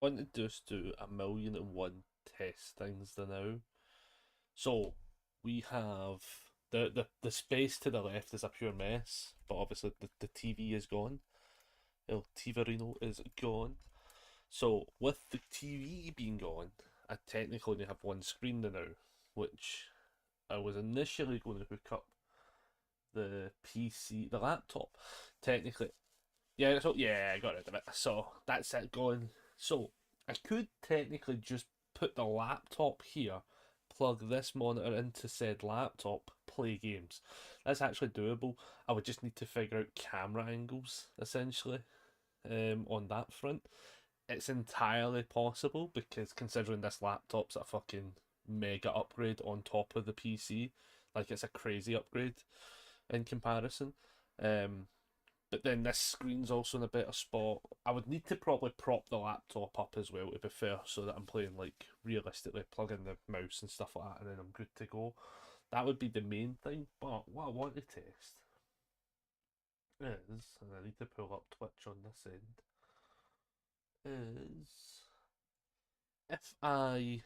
wanted to just do a million and one test things the now. So we have the space to the left is a pure mess, but obviously the TV is gone. El Tiverino is gone. So with the TV being gone, I technically only have one screen now, which I was initially going to hook up the PC, the laptop. Technically, yeah. So yeah, I got rid of it. So that's it gone. So I could technically just put the laptop here, plug this monitor into said laptop, play games. That's actually doable. I would just need to figure out camera angles essentially. On that front, it's entirely possible because considering this laptop's a fucking mega upgrade on top of the PC, like it's a crazy upgrade in comparison. Um, but then this screen's also in a better spot. I would need to probably prop the laptop up as well to be fair, so that I'm playing like realistically, plug in the mouse and stuff like that, and then I'm good to go. That would be the main thing. But what I want to test is, and I need to pull up Twitch on this end, is if I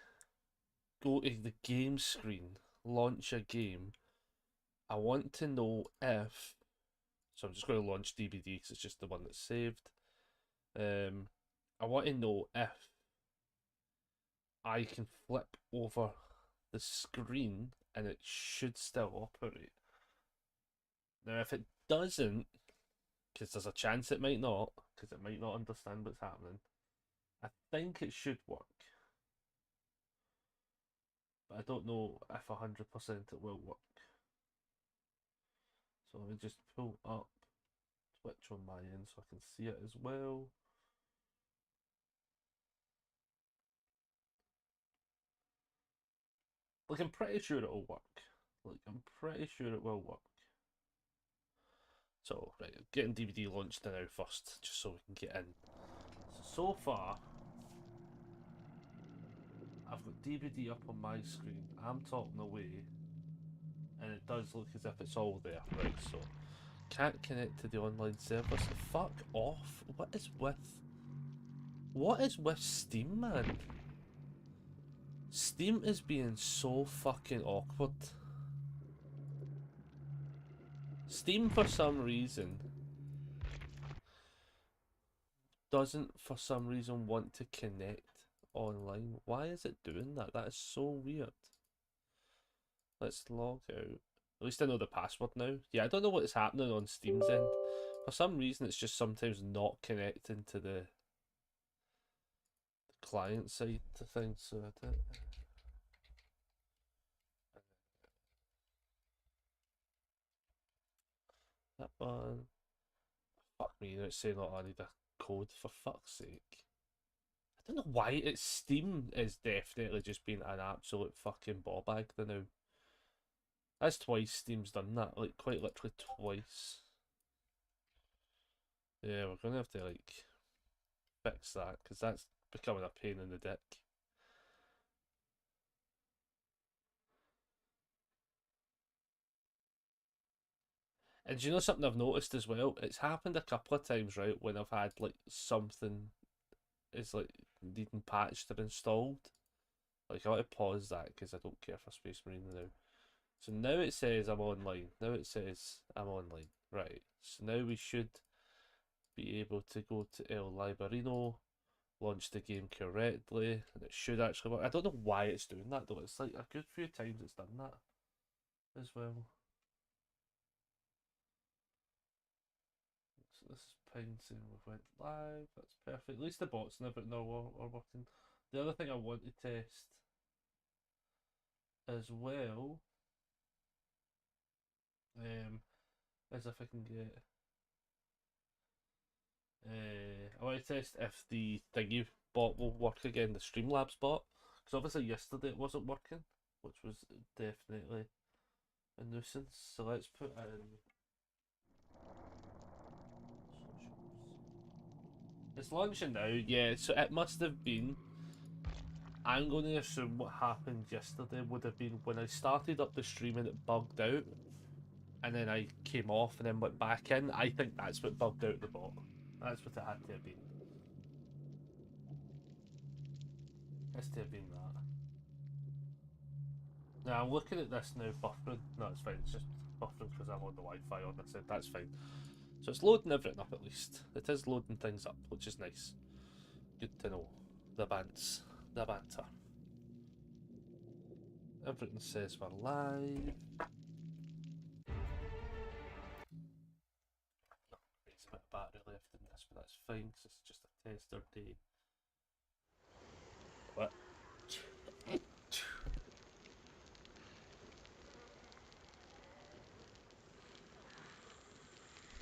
go to the game screen, launch a game, I want to know if. So I'm just going to launch DBD because it's just the one that's saved. I want to know if I can flip over the screen and it should still operate. Now, if it doesn't, because there's a chance it might not, because it might not understand what's happening, I think it should work. But I don't know if 100% it will work. So let me just pull up Twitch on my end so I can see it as well. Like, I'm pretty sure it'll work. Like, I'm pretty sure it will work. So, right, getting DVD launched now first, just so we can get in. So far, I've got DVD up on my screen, I'm talking away, and it does look as if it's all there. Right, so, can't connect to the online service. Fuck off. What is with Steam, man? Steam is being so fucking awkward. Steam, for some reason, doesn't for some reason want to connect online. Why is it doing that? That is so weird. Let's log out. At least I know the password now. Yeah, I don't know what's happening on Steam's end. For some reason, it's just sometimes not connecting to the client side to things. So I did that one. Fuck me, now it's saying that I need a code for fuck's sake. I don't know why it's Steam is definitely just been an absolute fucking ball bag the now. That's twice Steam's done that, like quite literally twice. Yeah, we're gonna have to like fix that because that's becoming a pain in the dick. And do you know something I've noticed as well? It's happened a couple of times, right, when I've had like something is like needing patched or installed. Like I want to pause that because I don't care for Space Marine now. So now it says I'm online. Now it says I'm online. Right. So now we should be able to go to El Librino, launch the game correctly, and it should actually work. I don't know why it's doing that though. It's like a good few times it's done that as well. So this is Pine saying we went live. That's perfect. At least the bots never know are working. The other thing I want to test as well, is if I can get. I want to test if the thingy bot will work again, the Streamlabs bot, because obviously yesterday it wasn't working, which was definitely a nuisance. So let's put in it's launching now, yeah, so it must have been. I'm going to assume what happened yesterday would have been when I started up the stream and it bugged out, and then I came off and then went back in. I think that's what bugged out the bot. That's what it had to have been. It's to have been that. Now I'm looking at this now buffering. No, it's fine. It's just buffering because I'm on the Wi-Fi on this end. That's fine. So it's loading everything up at least. It is loading things up, which is nice. Good to know. The bants. The banter. Everything says we're live. There's a bit of battery left in this, but that's fine because it's just a tester day. What?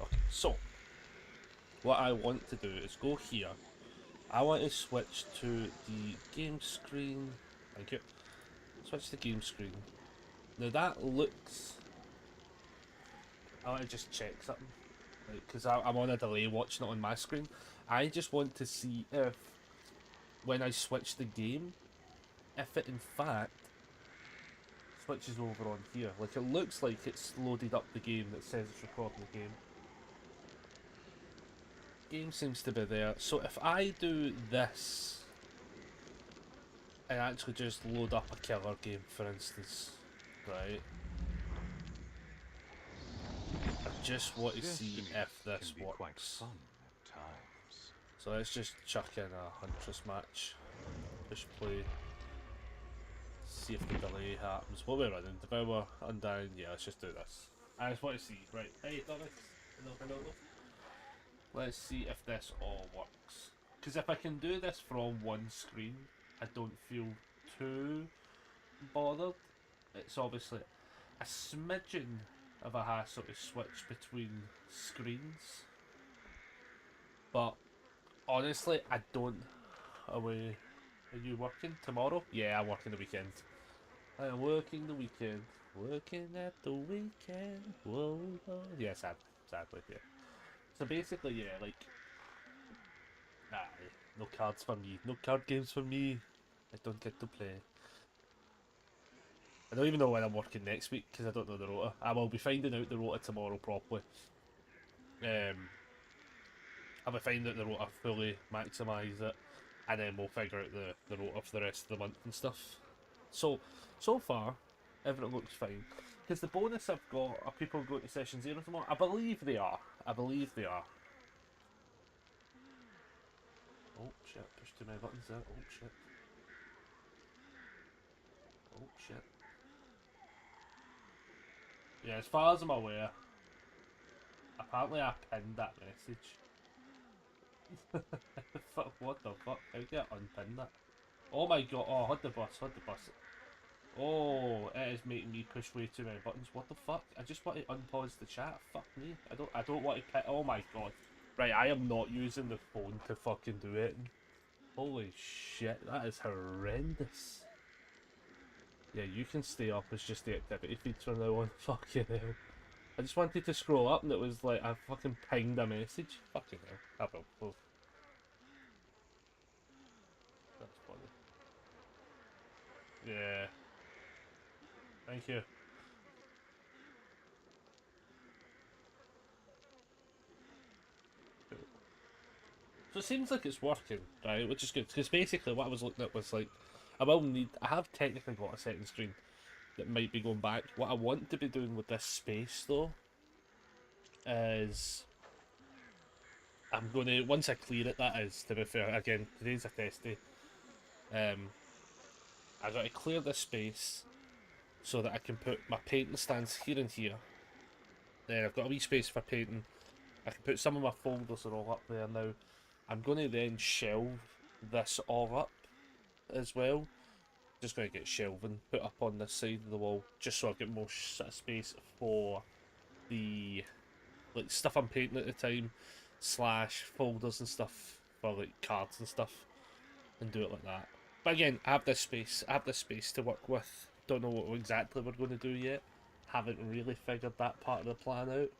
Okay, so what I want to do is go here. I want to switch to the game screen. Thank you. Switch to game screen. Now that looks. I want to just check something, because I'm on a delay watching it on my screen. I just want to see if, when I switch the game, if it in fact switches over on here. Like, it looks like it's loaded up the game that says it's recording the game. Game seems to be there. So if I do this and actually just load up a killer game, for instance, right? I just want to see if this works. So let's just chuck in a Huntress match. Push play. See if the delay happens. What we're running, Devour, Undying. Yeah, let's just do this. I just want to see. Right, hey, Thomas. Hello. Let's see if this all works. Because if I can do this from one screen, I don't feel too bothered. It's obviously a smidgen of a hassle to switch between screens. But honestly, I don't. Are you working tomorrow? Yeah, I'm working the weekend. I'm working the weekend. Working at the weekend. Whoa, whoa. Yeah, sadly, yeah. So basically, yeah, like, no cards for me. No card games for me. I don't get to play. I don't even know when I'm working next week because I don't know the rota. I will be finding out the rota tomorrow properly. I'll be finding out the rota fully, maximise it, and then we'll figure out the rota for the rest of the month and stuff. So far, everything looks fine. Because the bonus I've got, are people going to session 0 tomorrow? I believe they are. Oh shit, push too many buttons there. Oh shit. Yeah, as far as I'm aware, apparently I pinned that message. What the fuck? How did I unpin that? Oh my god, oh, hit the bus. Oh, it is making me push way too many buttons. What the fuck? I just want to unpause the chat. Fuck me. I don't want to pit. Oh my god. Right, I am not using the phone to fucking do it. Holy shit, that is horrendous. Yeah, you can stay up as just the activity feeds from now on. Fucking hell. I just wanted to scroll up and it was like I fucking pinged a message. Fucking hell. Oh, that's funny. Yeah. Thank you. So it seems like it's working, right? Which is good because basically what I was looking at was like, I have technically got a second screen that might be going back. What I want to be doing with this space though is I'm going to, once I clear it, that is, to be fair, again, today's a test day. I got to clear this space so that I can put my painting stands here and here. Then I've got a wee space for painting. I can put some of my folders are all up there now. I'm going to then shelve this all up as well. Just going to get shelving put up on this side of the wall just so I've got more space for the like stuff I'm painting at the time, slash folders and stuff for like cards and stuff, and do it like that. But again, I have this space. To work with. Don't know what exactly we're going to do yet. Haven't really figured that part of the plan out.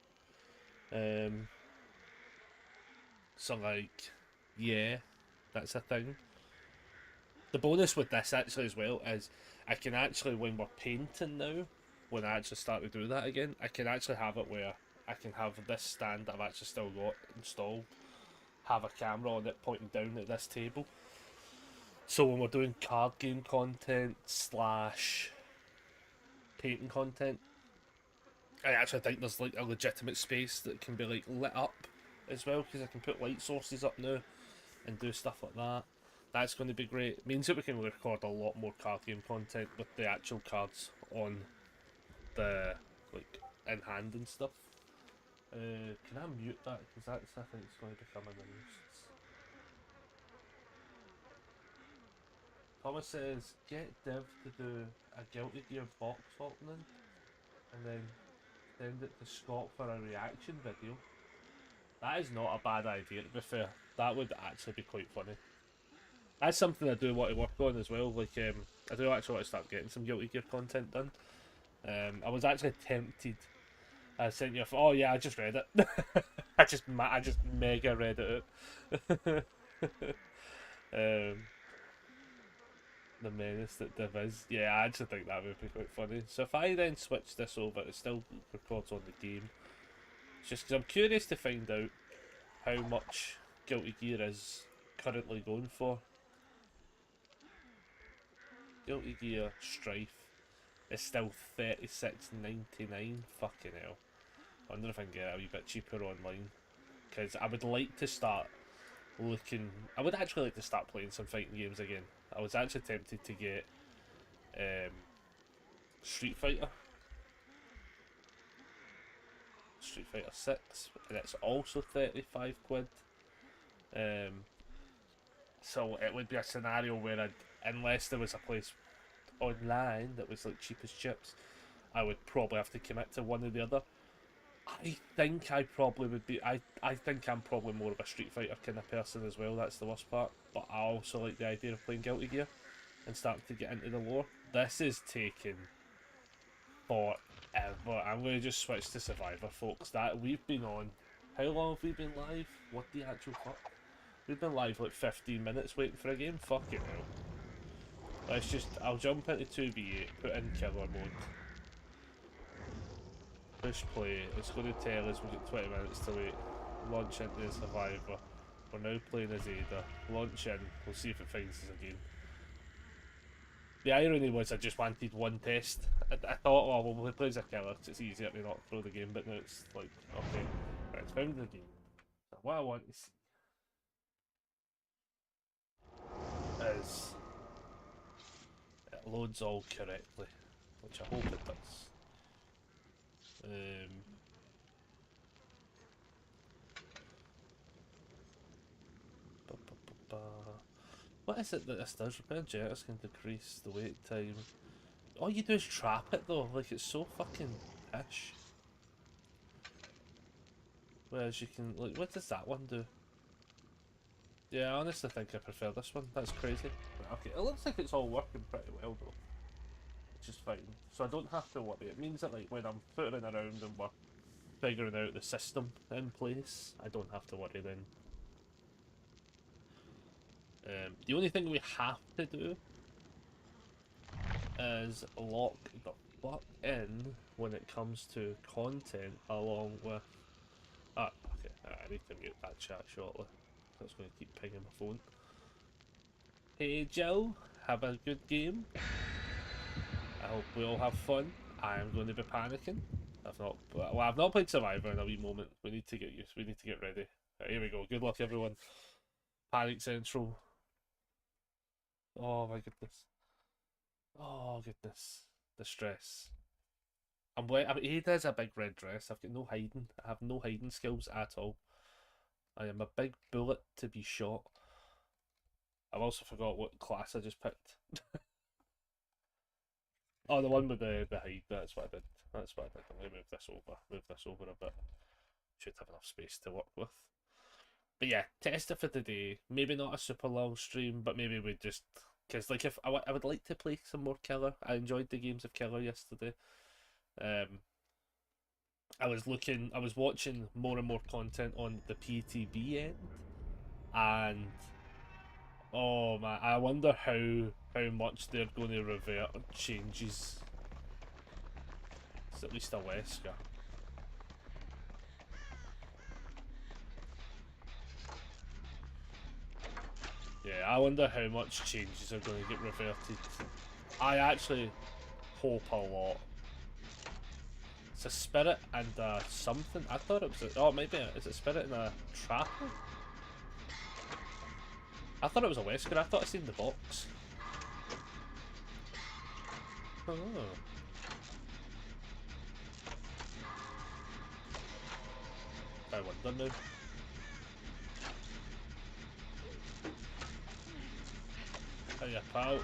So like, yeah, that's a thing. The bonus with this actually as well is I can actually, when we're painting now, when I actually start to do that again, I can actually have it where I can have this stand that I've actually still got installed, have a camera on it pointing down at this table, So when we're doing card game content slash painting content, I actually think there's like a legitimate space that can be like lit up as well, because I can put light sources up now and do stuff like that. That's going to be great. It means that we can record a lot more card game content with the actual cards on the like in hand and stuff. Can I mute that? Because that's, I think it's going to become a nuisance. Thomas says, get Div to do a Guilty Gear box opening and then send it to Scott for a reaction video. That is not a bad idea, to be fair. That would actually be quite funny. That's something I do want to work on as well. Like, I do actually want to start getting some Guilty Gear content done. I was actually tempted. I sent you. Oh yeah, I just read it. I just mega read it out. The menace that Div is. Yeah, I actually think that would be quite funny. So if I then switch this over, it still records on the game. It's just because I'm curious to find out how much Guilty Gear is currently going for. Guilty Gear Strife is still $36.99. Fucking hell. I wonder if I can get it a wee bit cheaper online. Because I would like to start looking... I would actually like to start playing some fighting games again. I was actually tempted to get Street Fighter 6, and it's also 35 quid. So it would be a scenario where I'd, unless there was a place online that was like cheap as chips, I would probably have to commit to one or the other. I think I probably would be. I think I'm probably more of a Street Fighter kind of person as well. That's the worst part. But I also like the idea of playing Guilty Gear and starting to get into the lore. This is taking forever. I'm going to just switch to Survivor, folks. That we've been on. How long have we been live? What the actual fuck? We've been live like 15 minutes waiting for a game. Fucking hell. Let's just. I'll jump into 2v8, put in killer mode. Push play. It's going to tell us we've got 20 minutes to wait. Launch into the Survivor. We're now playing as Ada. Launch in. We'll see if it finds us again. The irony was I just wanted one test. I thought, oh, well, we'll play as a killer because it's easier to not throw the game, but now it's like, okay, right, it's found the game. So what I want to see is it loads all correctly, which I hope it does. What is it that this does? Repair jetters can decrease the wait time. All you do is trap it though, like it's so fucking pish. Whereas you can, like, what does that one do? Yeah, I honestly think I prefer this one. That's crazy. Okay, it looks like it's all working pretty well though, which is fine. So I don't have to worry. It means that like when I'm footering around and we're figuring out the system in place, I don't have to worry then. The only thing we have to do is lock the fuck in when it comes to content along with... Ah, okay, I need to mute that chat shortly. That's going to keep pinging my phone. Hey Jill, have a good game. I hope we all have fun. I am going to be panicking. I've not played Survivor in a wee moment. We need to get used. We need to get ready. Right, here we go. Good luck, everyone. Panic Central. Oh my goodness. Oh goodness. The stress. Ada is a big red dress. I've got no hiding. I have no hiding skills at all. I am a big bullet to be shot. I've also forgot what class I just picked. Oh, the one with the hide. That's what I did. That's what I did. I'm going to move this over. Move this over a bit. Should have enough space to work with. But yeah, test it for today. Maybe not a super long stream, but maybe we just... Because like if I would like to play some more Killer. I enjoyed the games of Killer yesterday. I was watching more and more content on the PTB end, and oh man, I wonder how much they're going to revert changes. It's at least a Wesker. Yeah, I wonder how much changes are going to get reverted. I actually hope a lot. It's a spirit and something. I thought it was oh, maybe it's a spirit and a trapper? I thought it was a Wesker. I thought I seen the box. Oh. I wonder now. Hiya, pal.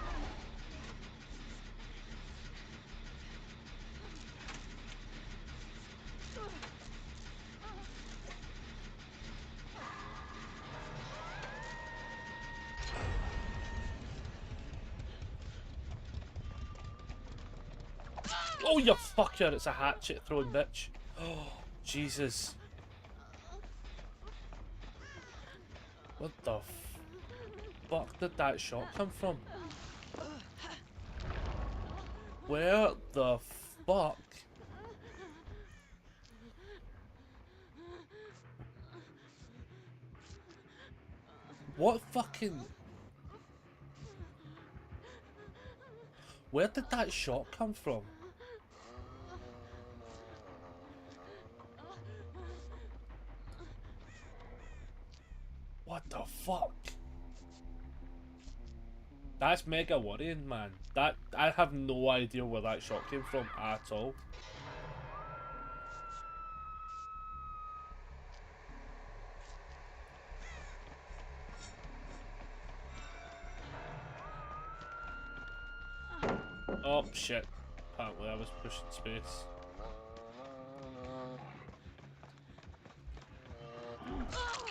Oh, you fucker! It's a hatchet throwing bitch. Oh, Jesus. What the fuck did that shot come from? Where the fuck? What fucking... Where did that shot come from? What the fuck? That's mega worrying, man. That I have no idea where that shot came from at all. Oh shit. Apparently I was pushing space.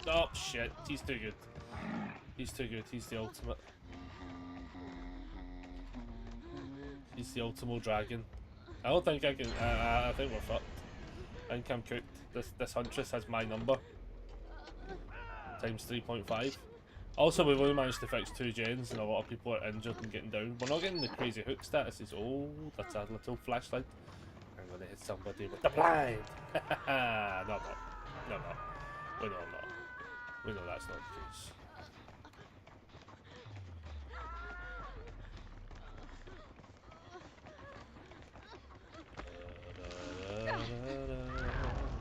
Oh shit, he's too good. He's too good, he's the ultimate. He's the ultimo dragon. I don't think I can, I think we're fucked. I think I'm cooked. This Huntress has my number. Times 3.5. Also, we've only managed to fix 2 gens and a lot of people are injured and getting down. We're not getting the crazy hook statuses. Oh, that's a little flashlight. I'm gonna hit somebody with the blind! No, no. No, no. We know I'm not. We know that's not the case.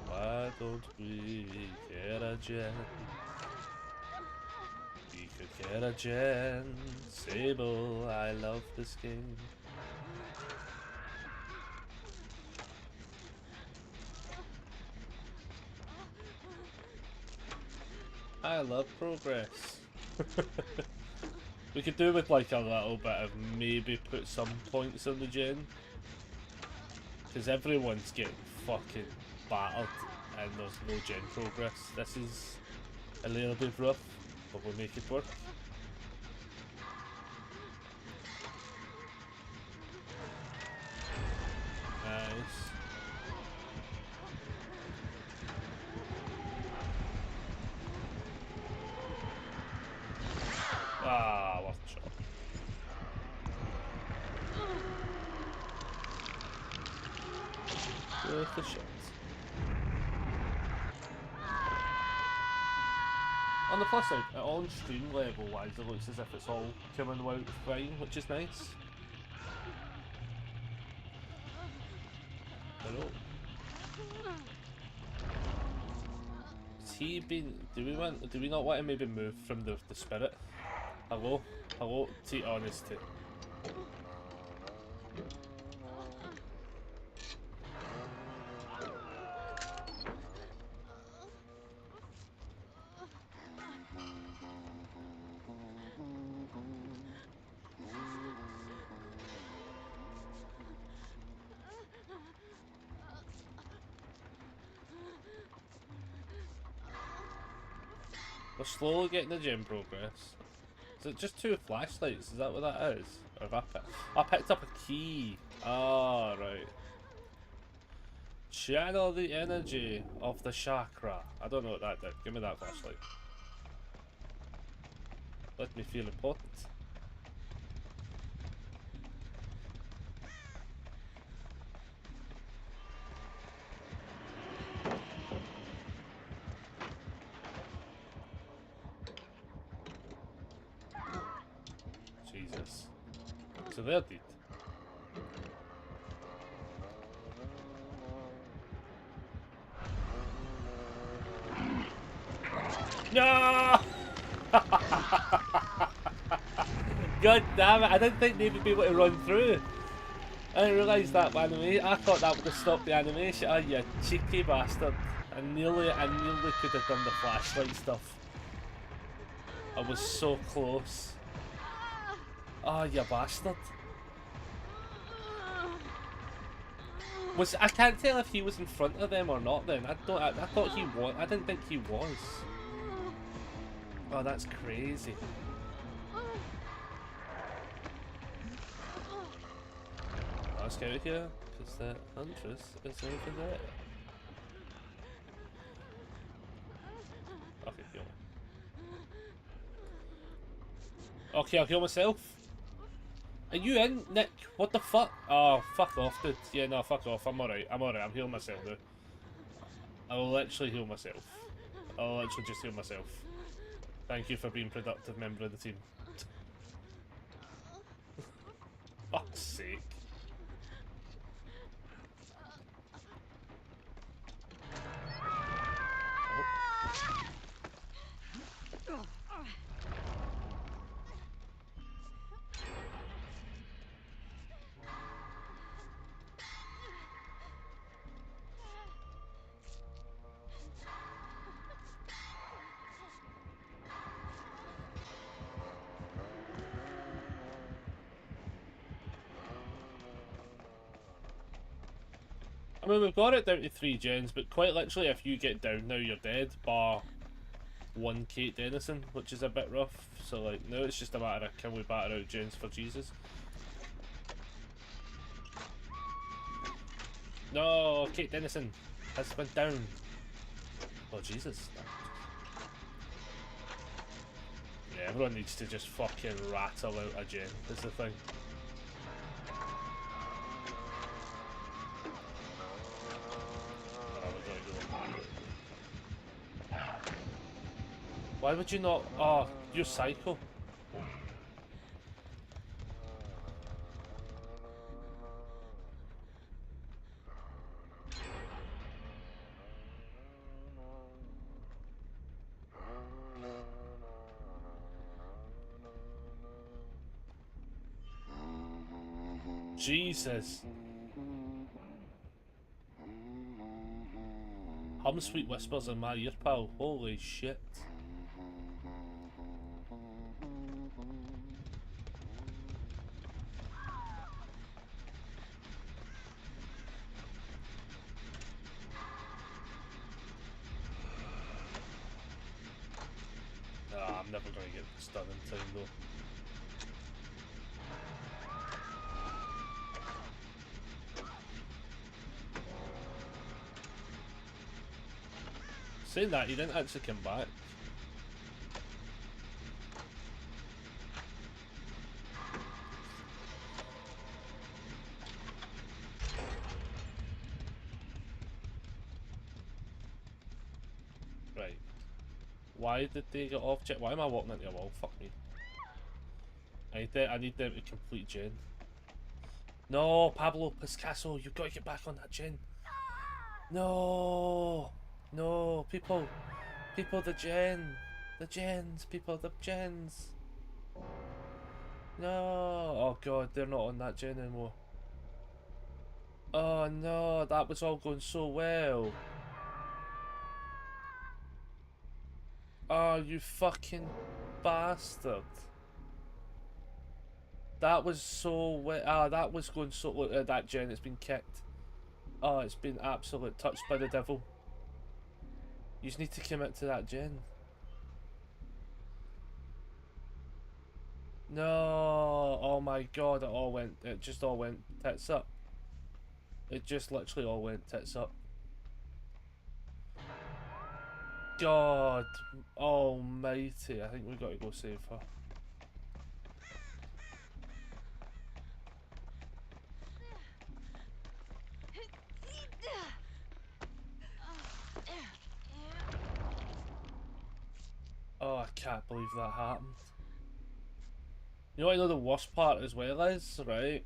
Why don't we get a gen? We could get a gen. Sable, I love this game. I love progress. We could do with like a little bit of maybe put some points on the gen. Because everyone's getting fucking battered and there's no gen progress. This is a little bit rough, but we'll make it work. Nice. Ah, what a shot. Worth the shot. On the plus side, on stream level wise, it looks as if it's all coming out fine, which is nice. Hello. Has he been? Do we not want to maybe move from the spirit? Hello, hello. To honesty. We're slowly getting the gym progress. Is it just 2 flashlights? Is that what that is? Or have I picked up a key. Ah, right. Channel the energy of the chakra. I don't know what that did. Give me that flashlight. Let me feel important. So they're dead. No! God damn it, I didn't think they'd be able to run through. I didn't realise that animation. I thought that would have stopped the animation. Oh, you cheeky bastard. I nearly could have done the flashlight stuff. I was so close. Oh, you bastard. I can't tell if he was in front of them or not then. I thought he was. I didn't think he was. Oh, that's crazy. Let's get out of here, because the huntress is over there. Okay, kill me. Okay, I'll kill myself. Are you in, Nick? What the fuck? Oh, fuck off, dude. Yeah, no, fuck off. I'm alright. I'm healing myself now. I'll literally heal myself. I'll literally just heal myself. Thank you for being a productive member of the team. Fuck's sake. I mean, we've got it down to 3 gens, but quite literally, if you get down now, you're dead, bar one Kate Denison, which is a bit rough. So, like, now it's just a matter of can we batter out gens for Jesus? No, Kate Denison has went down. Oh, Jesus. Yeah, everyone needs to just fucking rattle out a gen, is the thing. Why would you not? Oh, you're psycho. Jesus. Hum sweet whispers in my ear, pal. Holy shit. I'm never going to get this done in time though. Saying that, he didn't actually come back. Right. Why did they get off jet? Why am I walking into a wall? Fuck me. I need them to complete gen. No, Pablo Picasso, you've got to get back on that gen. No, no, people, the gens, people, the gens. No, oh god, they're not on that gen anymore. Oh no, that was all going so well. Oh, you fucking bastard. That was so well. Ah, that was going so. Look at that gen, it's been kicked. Oh, it's been absolute touched by the devil. You just need to commit to that gen. No, oh my god, it just all went tits up. It just literally all went tits up. God almighty, I think we got to go save her. Oh, I can't believe that happened. You know what I know the worst part as well is, right?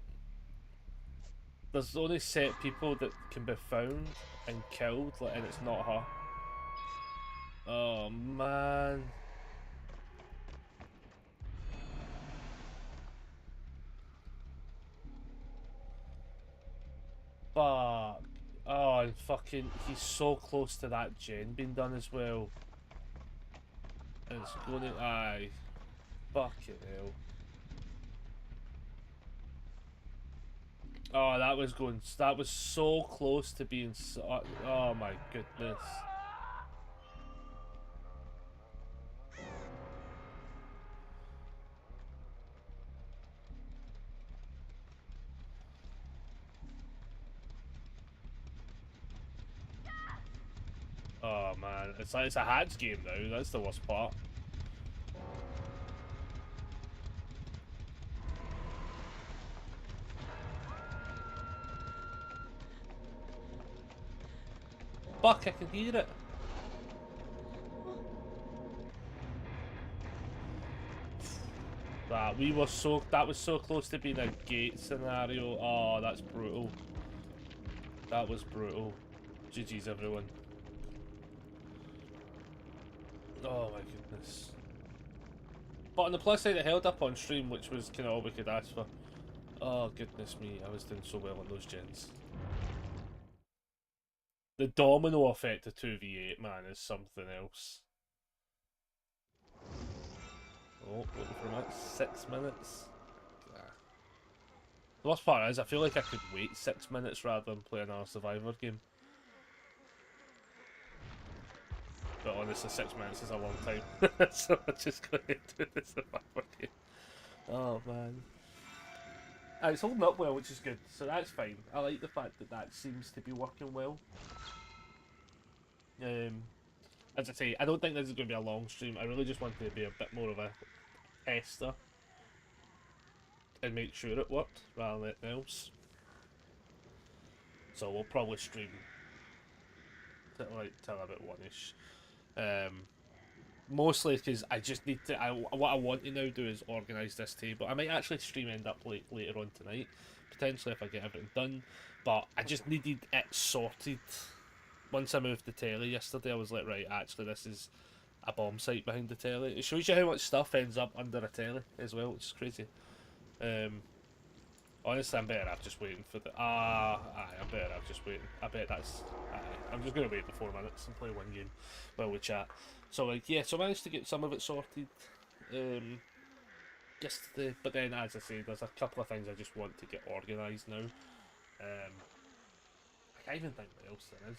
There's only set people that can be found and killed, like, and it's not her. Oh man. Fuck. Oh, and fucking, he's so close to that gen being done as well. And it's going to, aye. Fucking hell. Oh, that was so close to being so, oh my goodness. Oh man, it's like, it's a Hades game now, that's the worst part. Fuck, I can hear it. That was so close to being a gate scenario. Oh, that's brutal. That was brutal. GG's everyone. Oh my goodness. But on the plus side, it held up on stream, which was kind of all we could ask for. Oh goodness me, I was doing so well on those gens. The domino effect of 2v8, man, is something else. Oh, waiting for about 6 minutes. The worst part is, I feel like I could wait 6 minutes rather than play another Survivor game. But honestly, 6 minutes is a long time. So I'm just going to do the Survivor game. Oh man. It's holding up well, which is good, so that's fine. I like the fact that that seems to be working well. As I say, I don't think this is going to be a long stream. I really just wanted to be a bit more of a tester and make sure it worked rather than anything else. So we'll probably stream till about 1ish. Mostly because I just need to. What I want to now do is organise this table. I might actually stream end up later on tonight, potentially if I get everything done. But I just needed it sorted. Once I moved the telly yesterday, I was like, right, actually, this is a bomb site behind the telly. It shows you how much stuff ends up under a telly as well, which is crazy. Honestly, I'm better off just waiting for the. I'm better off just waiting. I bet that's. I'm just going to wait the 4 minutes and play one game while we chat. So, like, yeah, so I managed to get some of it sorted yesterday, but then, as I say, there's a couple of things I just want to get organised now. I can't even think what else there is.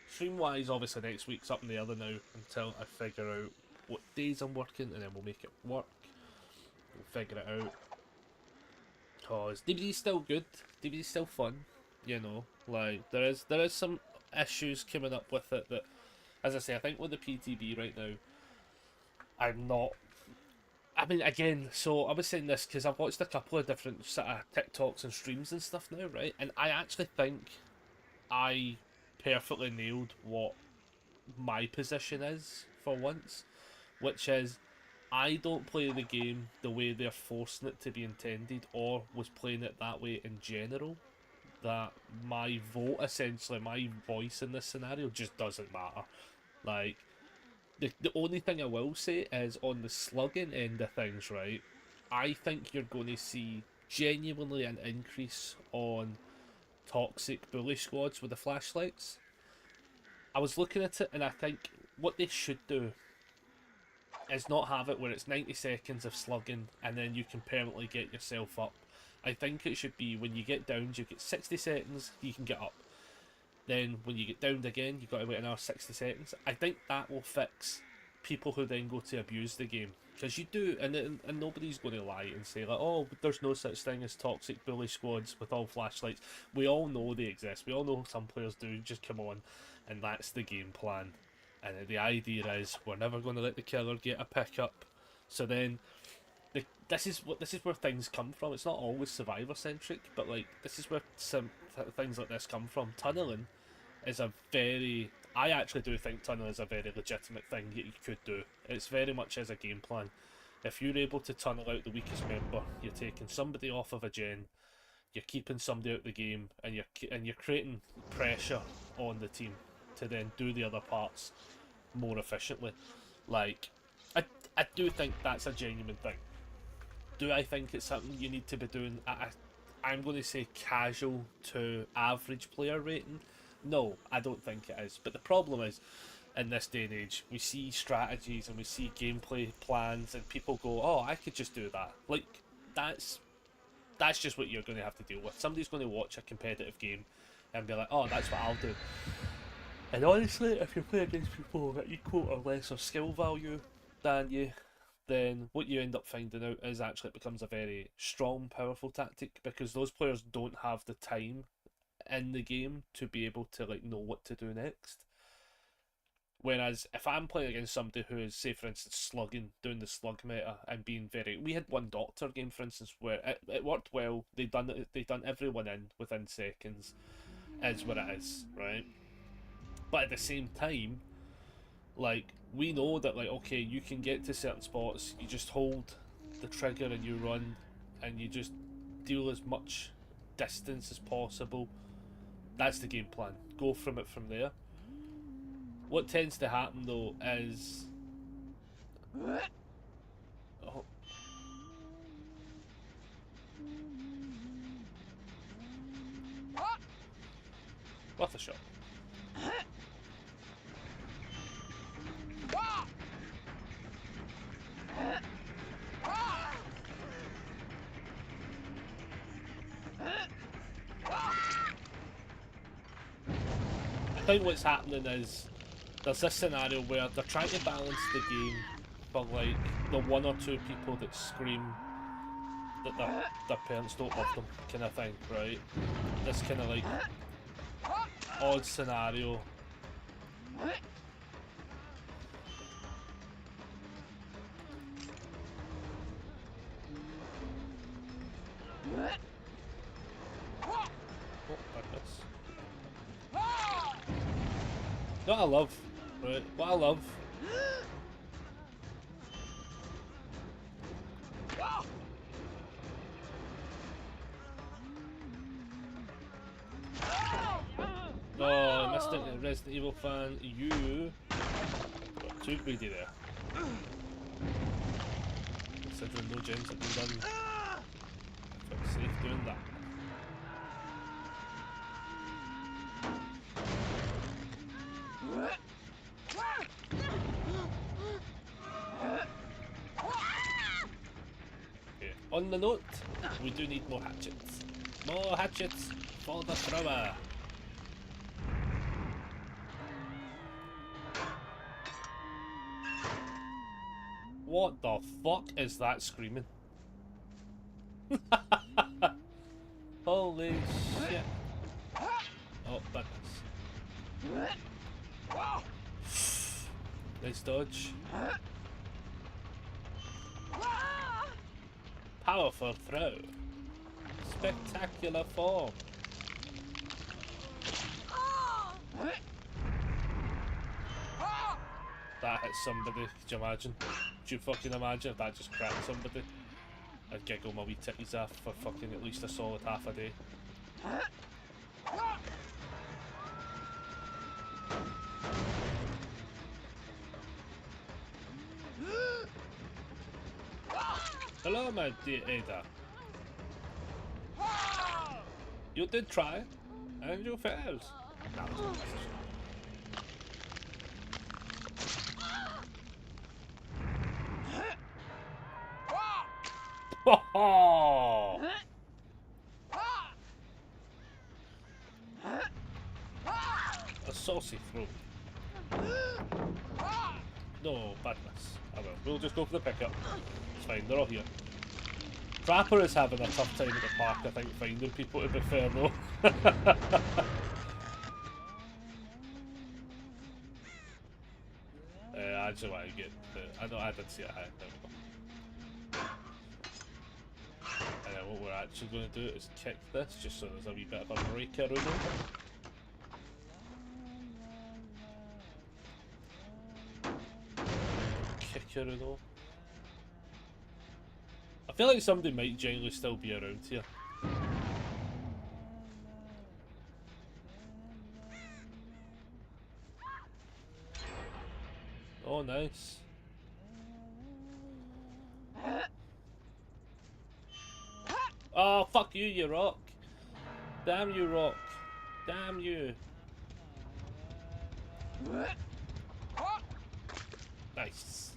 Stream wise, obviously, next week's up in the other now until I figure out what days I'm working, and then we'll make it work. We'll figure it out. Cause DBD's still good, DBD's still fun, you know. Like there is some issues coming up with it that, as I say, I think with the PTB right now, I'm not. I mean, again, so I was saying this because I've watched a couple of different sort of TikToks and streams and stuff now, right? And I actually think I perfectly nailed what my position is for once, which is I don't play the game the way they're forcing it to be intended, or was playing it that way in general. That my vote, essentially, my voice in this scenario just doesn't matter. Like, the only thing I will say is on the slugging end of things, right? I think you're going to see genuinely an increase on toxic bully squads with the flashlights. I was looking at it and I think what they should do is not have it where it's 90 seconds of slugging and then you can permanently get yourself up. I think it should be when you get downed, you get 60 seconds, you can get up. Then when you get downed again, you've got to wait another 60 seconds. I think that will fix people who then go to abuse the game. Because you do, and nobody's going to lie and say, like, oh, there's no such thing as toxic bully squads with all flashlights. We all know they exist. We all know some players do just come on, and that's the game plan. And the idea is we're never going to let the killer get a pickup. So then, this is where things come from. It's not always survivor centric, but like this is where some things like this come from. Tunneling is a very. I actually do think tunneling is a very legitimate thing that you could do. It's very much as a game plan. If you're able to tunnel out the weakest member, you're taking somebody off of a gen, you're keeping somebody out of the game, and you're creating pressure on the team to then do the other parts more efficiently. Like, I do think that's a genuine thing. Do I think it's something you need to be doing at I'm going to say casual to average player rating? No, I don't think it is. But the problem is, in this day and age, we see strategies and we see gameplay plans, and people go, "Oh, I could just do that." Like, that's just what you're going to have to deal with. Somebody's going to watch a competitive game and be like, "Oh, that's what I'll do." And honestly, if you play against people that equal or lesser skill value than you, then what you end up finding out is actually it becomes a very strong, powerful tactic, because those players don't have the time in the game to be able to like know what to do next. Whereas if I'm playing against somebody who is, say for instance, slugging, doing the slug meta and being very, we had one doctor game for instance where it worked well. They done everyone in within seconds, is what it is, right? But at the same time, like, we know that, like, okay, you can get to certain spots, you just hold the trigger and you run, and you just deal as much distance as possible. That's the game plan. Go from it from there. What tends to happen though is, oh, worth a shot. I think what's happening is there's this scenario where they're trying to balance the game for like the one or two people that scream that their parents don't love them, kind of thing, right? This kind of like odd scenario. Oh, goodness. What I love, right? What I love. Oh, I missed it, Resident Evil fan. You got too greedy there. Considering no gens have been done. Felt safe doing that. Okay. On the note, we do need more hatchets. More hatchets for the thrower. What the fuck is that screaming? Holy shit. Oh, goodness. Nice dodge. Powerful throw. Spectacular form. That hit somebody, could you imagine? Could you fucking imagine if that just cracked somebody? I'd giggle my wee titties off for fucking at least a solid half a day. Hello, my dear Ada. You did try, and you failed. That was a message. Oh! A saucy throat. No, badness. I will. We'll just go for the pickup. It's fine, they're all here. Trapper is having a tough time at the park, I think, finding people, to be fair, though. Actually, what I get. I know I did see it. There we go. And then what we're actually going to do is kick this, just so there's a wee bit of a breaker in it. Kicker though. feel like somebody might genuinely still be around here. Oh, nice. Oh, fuck you, you rock. Damn you, rock. Damn you. Nice.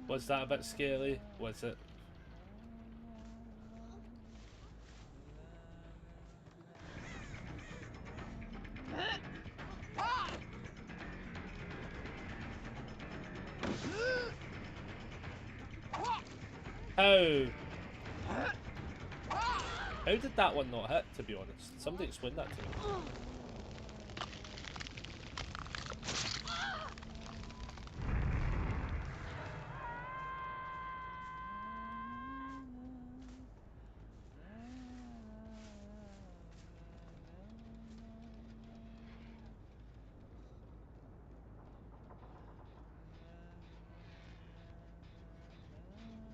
Was that a bit scary? Was it? How? How did that one not hit, to be honest? Somebody explain that to me.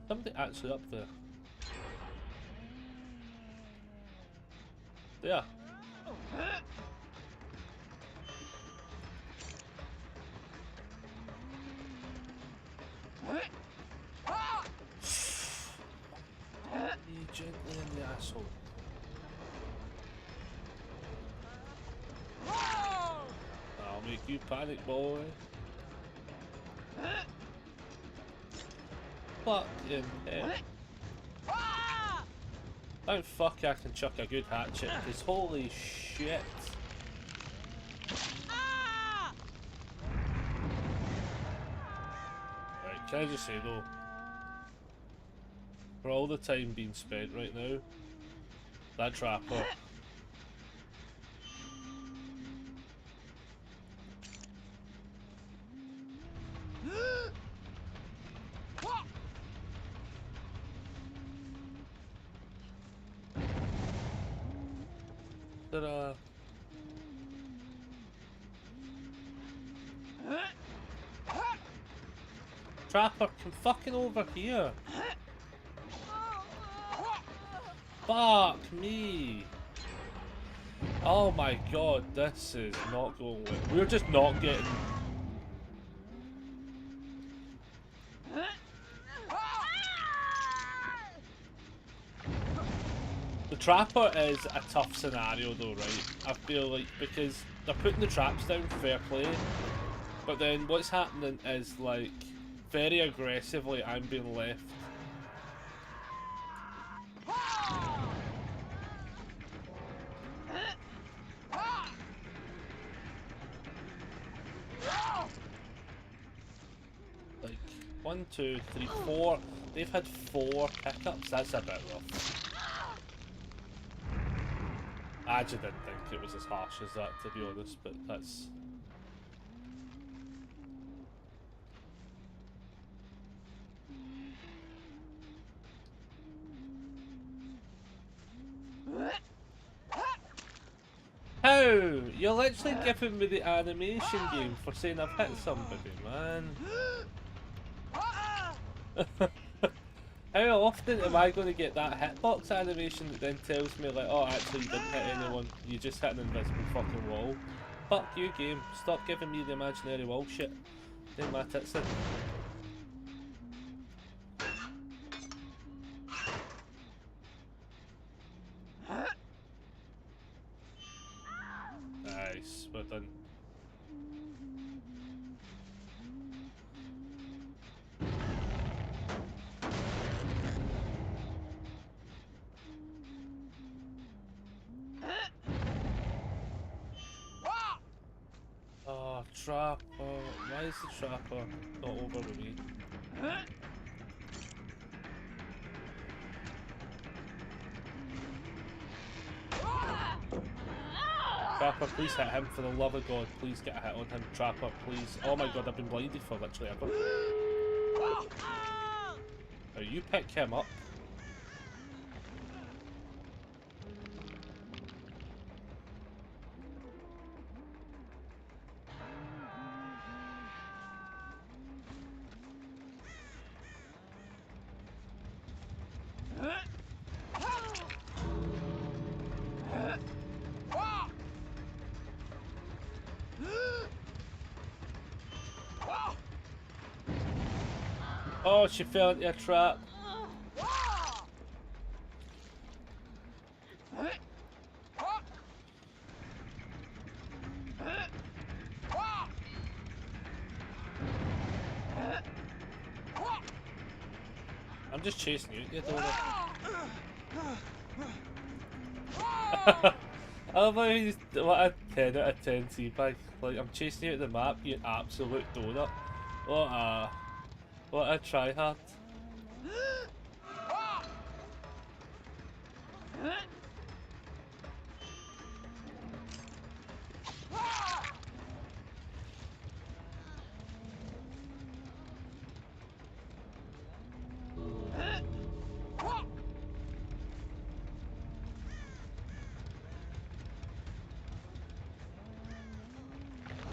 Somebody actually up there. There. Me gently in the asshole. I'll make you panic, boy. Fucking hell. Thank fuck I can chuck a good hatchet, because holy shit. Right, can I just say though, for all the time being spent right now, that trapper. Ta-da. Trapper, come fucking over here. Fuck me. Oh my god, this is not going well. We're just not getting... The trapper is a tough scenario though, right? I feel like, because they're putting the traps down, fair play, but then what's happening is, like, very aggressively I'm being left. Like, 1, 2, 3, 4. They've had 4 pickups. That's a bit rough. I actually didn't think it was as harsh as that, to be honest, but that's... How? You're literally giving me the animation game for saying I've hit somebody, man. How often am I going to get that hitbox animation that then tells me, like, oh, actually you didn't hit anyone, you just hit an invisible fucking wall? Fuck you, game. Stop giving me the imaginary wall shit. Then my tits in. Nice, well done. Oh, trapper. Why is the trapper not over with me? Trapper, please hit him, for the love of God. Please get a hit on him. Trapper, please. Oh my god, I've been blinded for literally ever. Now you pick him up. Oh, she fell into a trap. I'm just chasing you donut. I love how he's what a 10 out of 10 teabag. Like, I'm chasing you at the map, you absolute donut. What a tryhard.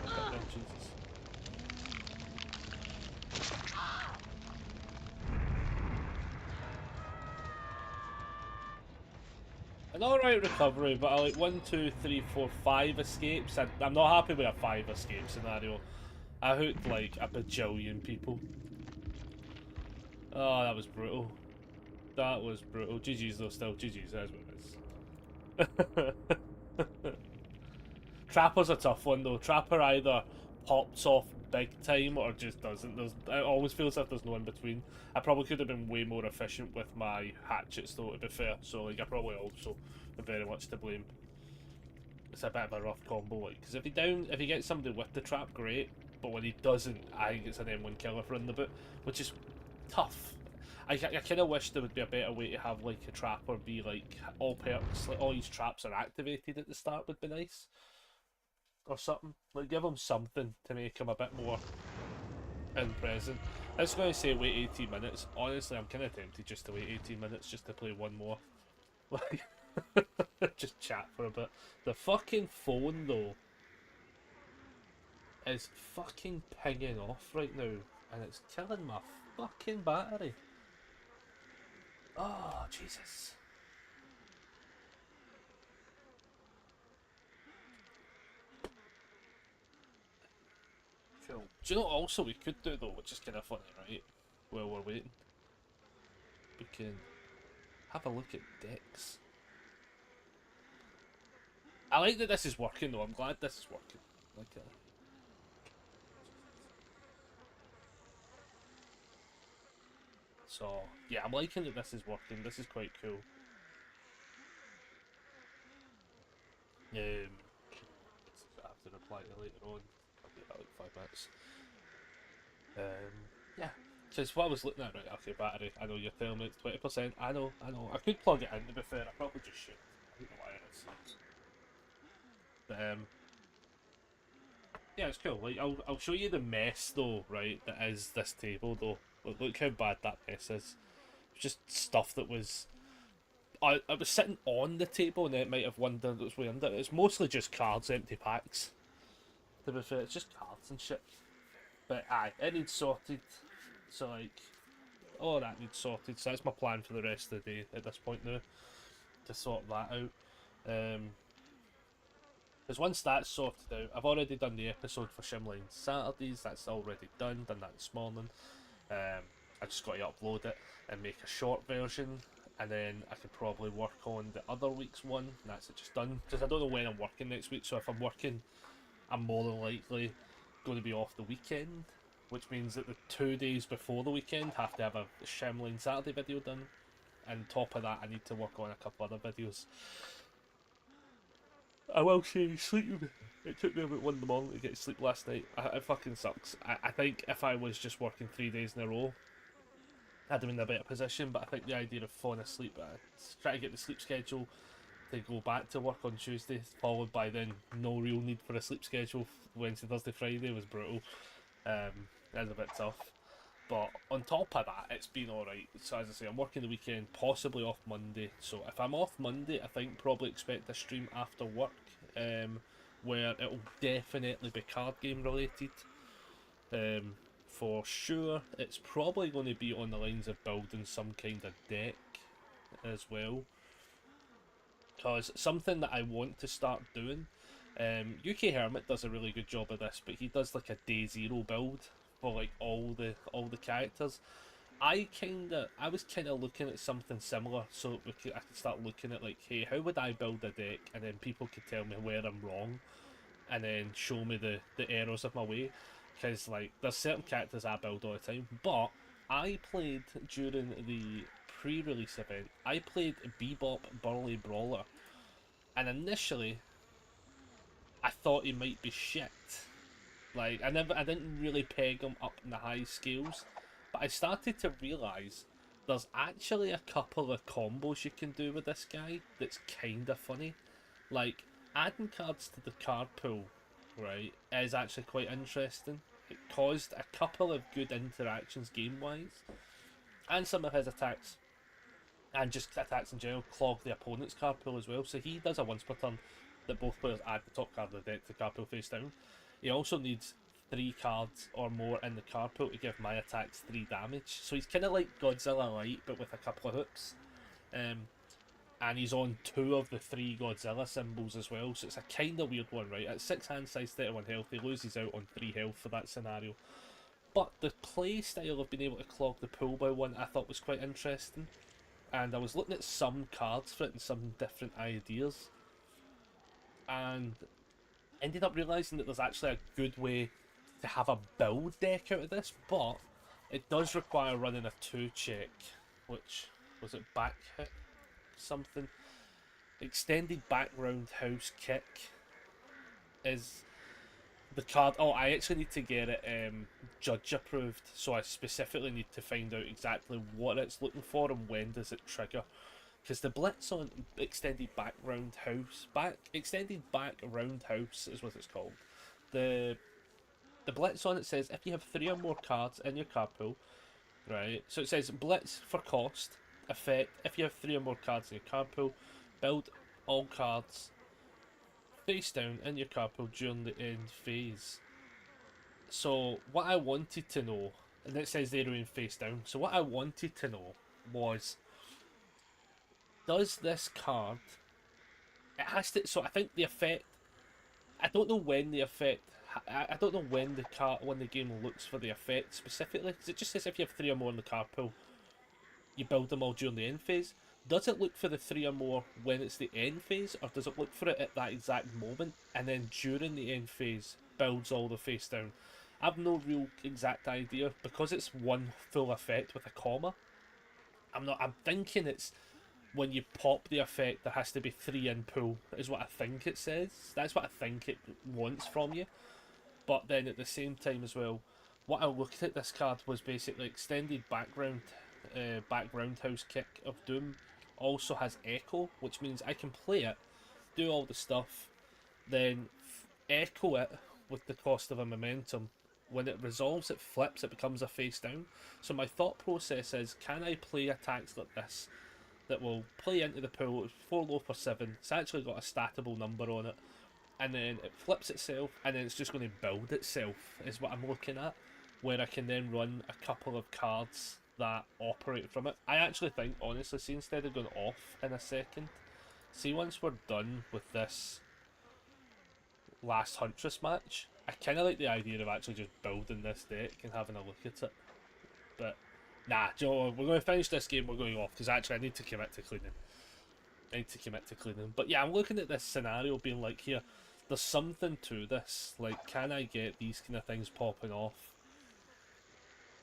Goddamn Jesus. An alright recovery, but I like 1, 2, 3, 4, 5 escapes. I'm not happy with a 5 escape scenario. I hooked like a bajillion people. Oh, that was brutal. That was brutal. GG's though, still. GG's, that's what it is. Trapper's a tough one though. Trapper either pops off big time or just doesn't. It always feels like there's no in between. I probably could have been way more efficient with my hatchets though, to be fair. So like, I probably also am very much to blame. It's a bit of a rough combo, like, because if he gets somebody with the trap, great. But when he doesn't, I think it's an M1 killer for in the boot, which is tough. I kind of wish there would be a better way to have like a trapper be like all perks, like all these traps are activated at the start would be nice. Or something. Like, give him something to make him a bit more in present. I was going to say wait 18 minutes. Honestly, I'm kind of tempted just to wait 18 minutes just to play one more. Like, just chat for a bit. The fucking phone, though, is fucking pinging off right now. And it's killing my fucking battery. Oh, Jesus. Cool. Do you know what also we could do though, which is kind of funny, right? While we're waiting, we can have a look at decks. I like that this is working though. I'm glad this is working. Like, so yeah, I'm liking that this is working. This is quite cool. I have to reply to later on. I'll be about like 5 minutes. Yeah. Because what I was looking at, right, okay, battery, I know you're telling me it's 20%, I know. I could plug it in, to be fair, I probably just should. I don't know why it is. But, yeah, it's cool. Like, I'll show you the mess, though, right, that is this table, though. Look how bad that mess is. It's just stuff that was... I was sitting on the table, and then it might have wandered its way under. It's mostly just cards, empty packs. To be fair, it's just cards and shit. But, aye, it needs sorted. So, like... all that needs sorted, so that's my plan for the rest of the day at this point now, to sort that out. Because once that's sorted out, I've already done the episode for Shimline Saturdays, that's already done that this morning. I just got to upload it and make a short version, and then I could probably work on the other week's one, and that's it just done. Because I don't know when I'm working next week, so if I'm working, I'm more than likely going to be off the weekend, which means that the 2 days before the weekend have to have a Shimline Saturday video done, and top of that I need to work on a couple other videos. I will say, sleep. It took me about 1 in the morning to get sleep last night. It fucking sucks. I think if I was just working 3 days in a row, I'd have been in a better position, but I think the idea of falling asleep, try to get the sleep schedule to go back to work on Tuesday, followed by then no real need for a sleep schedule Wednesday, Thursday, Friday was brutal. That's a bit tough. But on top of that, it's been alright. So as I say, I'm working the weekend, possibly off Monday. So if I'm off Monday, I think probably expect a stream after work, where it'll definitely be card game related. For sure, it's probably going to be on the lines of building some kind of deck as well. Because something that I want to start doing, UK Hermit does a really good job of this, but he does like a day zero build for like all the characters, I was kinda looking at something similar, so I could start looking at like, hey, how would I build a deck, and then people could tell me where I'm wrong, and then show me the errors of my way, because like there's certain characters I build all the time, but I played during the pre-release event. I played Bebop Burly Brawler, and initially I thought he might be shit. Like I didn't really peg him up in the high scales, but I started to realise there's actually a couple of combos you can do with this guy that's kind of funny. Like adding cards to the card pool, right, is actually quite interesting. It caused a couple of good interactions game wise, and some of his attacks and just attacks in general clog the opponent's card pool as well. So he does a once per turn that both players add the top card of the deck to the card pool face down. He also needs 3 cards or more in the card pool to give my attacks 3 damage. So he's kind of like Godzilla Light, but with a couple of hooks. And he's on 2 of the 3 Godzilla symbols as well. So it's a kind of weird one, right? At 6 hand size, 31 health, he loses out on 3 health for that scenario. But the play style of being able to clog the pool by 1 I thought was quite interesting, and I was looking at some cards for it and some different ideas, and ended up realising that there's actually a good way to have a build deck out of this, but it does require running a 2 check, which was it back hit something? Extended background house kick is the card. Oh, I actually need to get it judge approved, so I specifically need to find out exactly what it's looking for and when does it trigger. Because the blitz on extended back roundhouse is what it's called. The the blitz on it says if you have 3 or more cards in your card pool, right? So it says blitz for cost effect. If you have 3 or more cards in your card pool, build all cards face down in your card pool during the end phase. So what I wanted to know, and it says they remain face down. So what I wanted to know was, does this card? It has to. So I think the effect. I don't know when the effect. I don't know when the game looks for the effect specifically, because it just says if you have 3 or more in the card pool, you build them all during the end phase. Does it look for the 3 or more when it's the end phase, or does it look for it at that exact moment and then during the end phase builds all the face down? I've no real exact idea because it's one full effect with a comma. I'm thinking it's when you pop the effect, there has to be 3 in pool, is what I think it says. That's what I think it wants from you. But then at the same time as well, what I looked at this card was basically extended background house kick of Doom. Also has echo, which means I can play it, do all the stuff, then echo it with the cost of a momentum. When it resolves, it flips, it becomes a face down. So my thought process is, can I play attacks like this that will play into the pool? It's 4 low for 7. It's actually got a statable number on it, and then it flips itself, and then it's just going to build itself, is what I'm looking at, where I can then run a couple of cards that operate from it. I actually think, honestly, see, instead of going off in a second, see, once we're done with this last Huntress match, I kind of like the idea of actually just building this deck and having a look at it. But nah, Joe, we're going to finish this game, we're going off, because actually I need to commit to cleaning. But yeah, I'm looking at this scenario being like, here, there's something to this. Like, can I get these kind of things popping off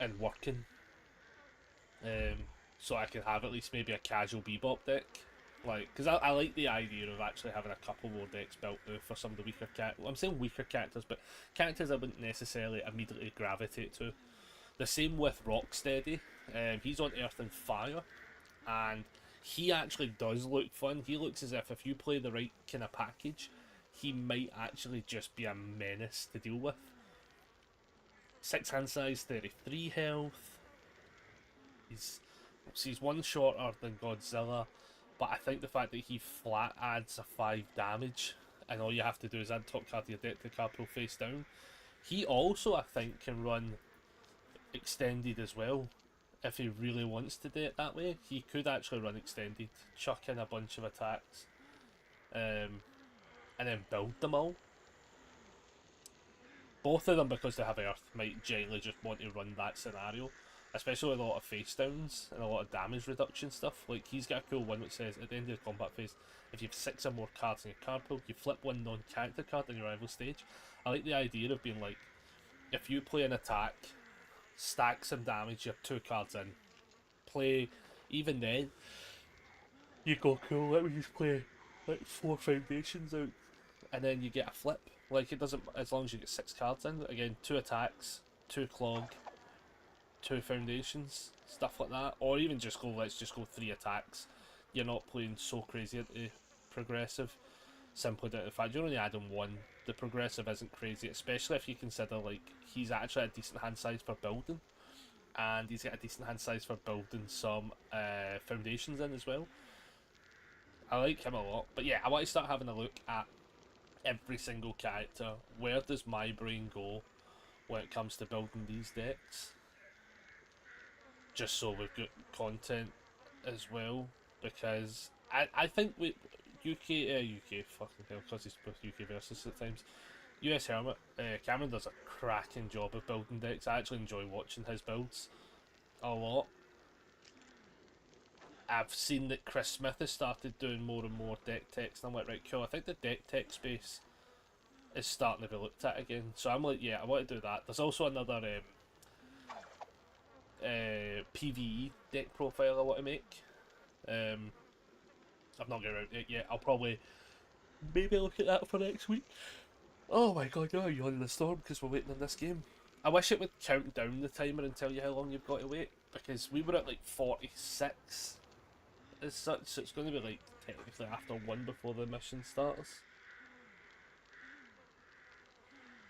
and working? So I can have at least maybe a casual Bebop deck. Like, because I like the idea of actually having a couple more decks built now for some of the weaker characters. Well, I'm saying weaker characters, but characters I wouldn't necessarily immediately gravitate to. The same with Rocksteady. He's on Earth and Fire, and he actually does look fun. He looks as if you play the right kind of package, he might actually just be a menace to deal with. 6 hand size, 33 health. He's 1 shorter than Godzilla, but I think the fact that he flat adds a 5 damage, and all you have to do is add top card to your deck to card pool face down. He also, I think, can run extended as well. If he really wants to do it that way, he could actually run extended, chuck in a bunch of attacks, and then build them all. Both of them, because they have Earth, might generally just want to run that scenario. especially with a lot of face downs and a lot of damage reduction stuff. Like, he's got a cool one which says at the end of the combat phase, if you have 6 or more cards in your card pool, you flip one non-character card in your rival stage. I like the idea of being like, if you play an attack, stack some damage, you have 2 cards in, play, even then, you go, cool, let me just play like 4 foundations out, and then you get a flip. Like, it doesn't, as long as you get 6 cards in, again, 2 attacks, 2 clog, 2 foundations, stuff like that. Or even just go, let's just go 3 attacks. You're not playing so crazy into progressive, simply due to the fact you're only adding 1. The progressive isn't crazy, especially if you consider, like, he's actually a decent hand size for building, and he's got a decent hand size for building some foundations in as well. I like him a lot. But yeah, I want to start having a look at every single character. Where does my brain go when it comes to building these decks? Just so we've got content as well. Because I think we UK fucking hell, because he's both UK versus at times. US Hermit, Cameron does a cracking job of building decks. I actually enjoy watching his builds a lot. I've seen that Chris Smith has started doing more and more deck techs, and I'm like, right, cool. I think the deck tech space is starting to be looked at again. So I'm like, yeah, I want to do that. There's also another PvE deck profile I want to make. I've not got around to it yet. I'll probably maybe look at that for next week. Oh my god, now you're on the storm because we're waiting on this game. I wish it would count down the timer and tell you how long you've got to wait, because we were at like 46 as such, so it's going to be like technically after 1 before the mission starts.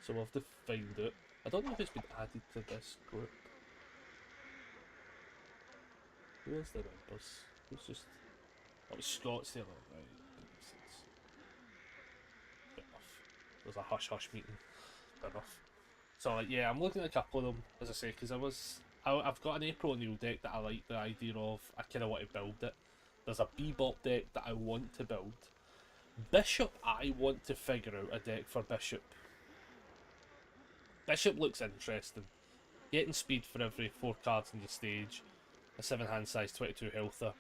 So we'll have to find out. I don't know if it's been added to this group. Who is the members? Who's just... Oh, it's Scott's there. Right, bit off. There's a hush-hush meeting. Bit off. So like, yeah, I'm looking at a couple of them, as I say, because I've got an April O'Neil deck that I like the idea of. I kind of want to build it. There's a Bebop deck that I want to build. Bishop, I want to figure out a deck for Bishop. Bishop looks interesting. Getting speed for every 4 cards in your stage, a 7 hand size, 22 healther.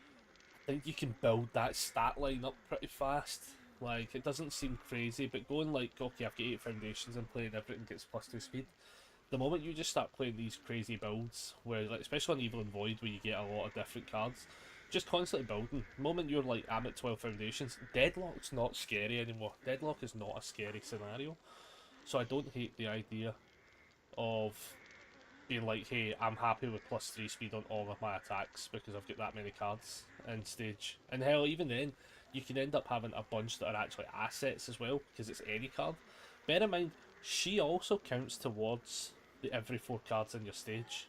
I think you can build that stat line up pretty fast. Like, it doesn't seem crazy, but going like, okay, I've got 8 foundations and playing everything gets +2 speed. The moment you just start playing these crazy builds, where, like, especially on Evil and Void, where you get a lot of different cards, just constantly building. The moment you're like, I'm at 12 foundations, Deadlock's not scary anymore. Deadlock is not a scary scenario. So I don't hate the idea of being like, hey, I'm happy with +3 speed on all of my attacks because I've got that many cards in stage. And hell, even then, you can end up having a bunch that are actually assets as well, because it's any card. Bear in mind, she also counts towards the every 4 cards in your stage.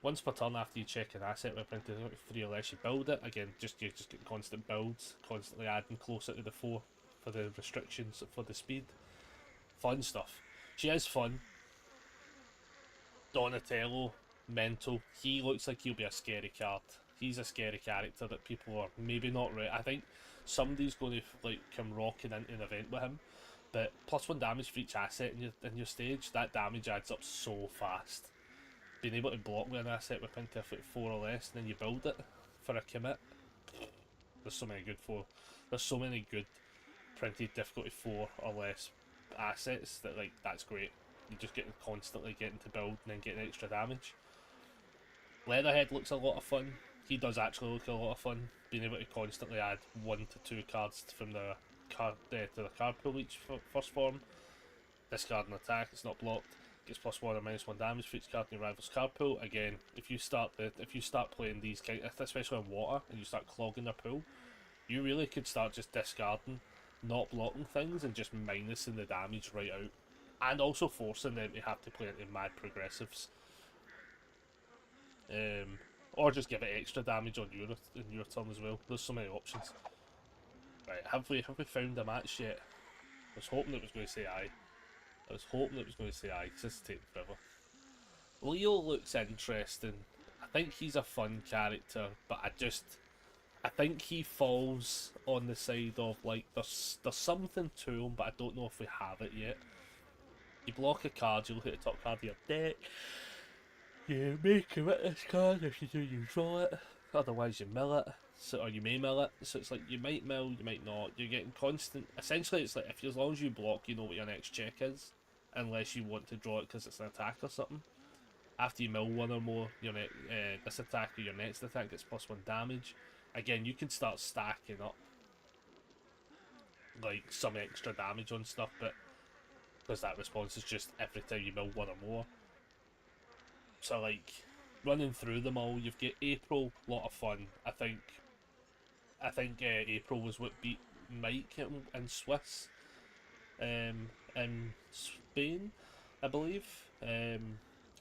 Once per turn after you check an asset with printed 3 or less, you build it. Again, you just get constant builds, constantly adding closer to the 4 for the restrictions for the speed. Fun stuff. She is fun. Donatello, mental. He looks like he'll be a scary card. He's a scary character that people are maybe not right. I think somebody's going to like come rocking into an event with him, but +1 damage for each asset in your stage. That damage adds up so fast. Being able to block with an asset with Pinta at 4 or less, and then you build it for a commit. There's so many good printed difficulty 4 or less assets that, like, that's great. You just get constantly getting to build and then getting extra damage. Leatherhead looks a lot of fun. He does actually look a lot of fun, being able to constantly add 1 to 2 cards from the card to the card pool each first form. Discard an attack, it's not blocked. Gets +1 or -1 damage for each card in your rival's card pool. Again, if you start playing these kind, especially in water, and you start clogging their pool, you really could start just discarding, not blocking things, and just minusing the damage right out, and also forcing them to have to play into mad progressives. Or just give it extra damage on in your turn as well. There's so many options. Right, have we found a match yet? I was hoping it was going to say aye. Because this is taking forever. Leo looks interesting. I think he's a fun character, but I think he falls on the side of, like, there's something to him, but I don't know if we have it yet. You block a card, you look at the top card of your deck. You may commit this card. If you do, you draw it. Otherwise, you mill it. So, or you may mill it. So it's like you might mill, you might not. You're getting constant. Essentially, it's like if as long as you block, you know what your next check is, unless you want to draw it because it's an attack or something. After you mill one or more, this attack or your next attack gets +1 damage. Again, you can start stacking up like some extra damage on stuff, but because that response is just every time you mill one or more. So like running through them all, you've got April, lot of fun. I think April was what beat Mike in Swiss, in Spain, I believe.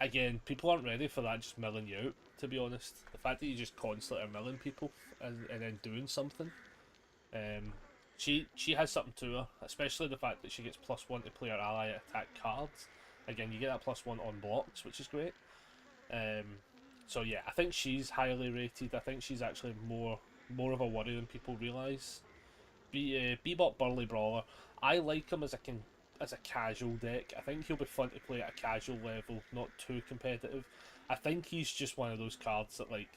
Again, people aren't ready for that just milling you out, to be honest. The fact that you just constantly are milling people and then doing something. She has something to her, especially the fact that she gets +1 to player ally attack cards. Again, you get that +1 on blocks, which is great. So yeah, I think she's highly rated. I think she's actually more of a worry than people realise. Bebop Burly Brawler, I like him as a casual deck. I think he'll be fun to play at a casual level, not too competitive. I think he's just one of those cards that like,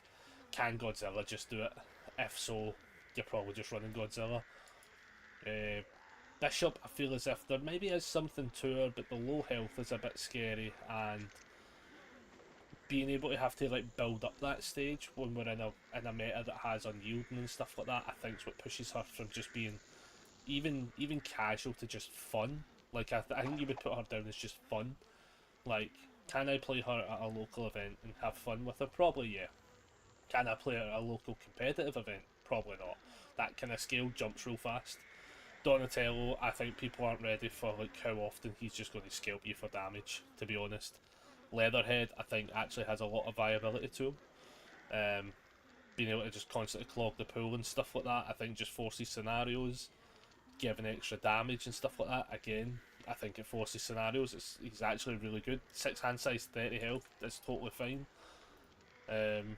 can Godzilla just do it? If so, you're probably just running Godzilla. Bishop, I feel as if there maybe is something to her, but the low health is a bit scary, and being able to have to like build up that stage when we're in a meta that has unyielding and stuff like that, I think is what pushes her from just being even casual to just fun. Like I think you would put her down as just fun. Like, can I play her at a local event and have fun with her? Probably yeah. Can I play her at a local competitive event? Probably not. That kind of scale jumps real fast. Donatello, I think people aren't ready for like how often he's just going to scalp you for damage, to be honest. Leatherhead, I think, actually has a lot of viability to him. Being able to just constantly clog the pool and stuff like that, I think just forces scenarios, giving extra damage and stuff like that. Again, I think it forces scenarios. He's actually really good. 6 hand size, 30 health, that's totally fine. Then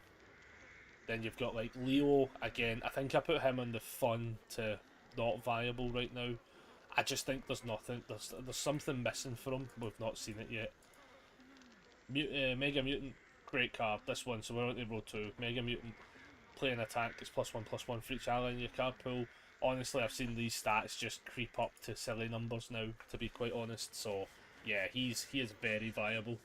you've got like Leo, again, I think I put him on the fun to not viable right now. I just think there's nothing, there's something missing for him. We've not seen it yet. Mega Mutant, great card, this one, so we're on to row 2. Mega Mutant, play an attack, it's +1/+1 for each ally in your card pool. Honestly, I've seen these stats just creep up to silly numbers now, to be quite honest, so yeah, he is very viable.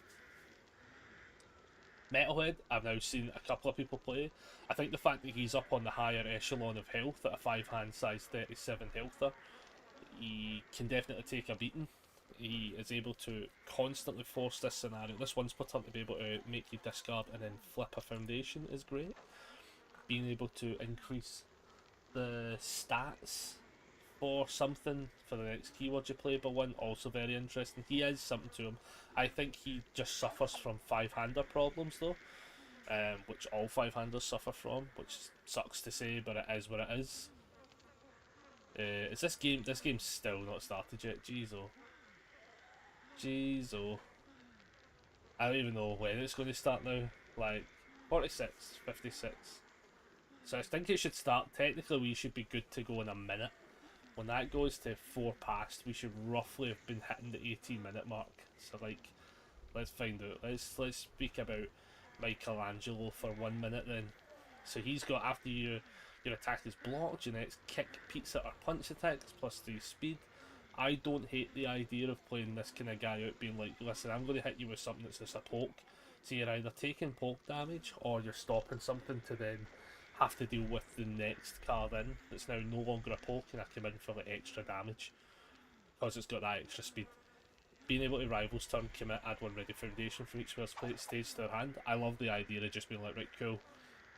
Metalhead, I've now seen a couple of people play. I think the fact that he's up on the higher echelon of health at a 5 hand size 37 healther, he can definitely take a beating. He is able to constantly force this scenario. This once per turn to be able to make you discard and then flip a foundation is great. Being able to increase the stats for something for the next keyword you play by one, also very interesting. He is something to him. I think he just suffers from 5-hander problems though, which all 5-handers suffer from, which sucks to say, but it is what it is. Is this game? This game's still not started yet. Jeez oh. Jeez oh. I don't even know when it's going to start now. Like 46, 56. So I think it should start. Technically, we should be good to go in a minute. When that goes to 4 past, we should roughly have been hitting the 18-minute mark. So like, let's find out. Let's speak about Michelangelo for 1 minute then. So he's got, after your attack is blocked, your next kick, pizza or punch attack is +3 speed. I don't hate the idea of playing this kind of guy out, being like, listen, I'm going to hit you with something that's just a poke. So you're either taking poke damage or you're stopping something to then have to deal with the next card in. It's now no longer a poke and I come in for like extra damage because it's got that extra speed. Being able to rivals turn, commit, add 1 ready foundation from each player's play stage to their hand. I love the idea of just being like, right, cool.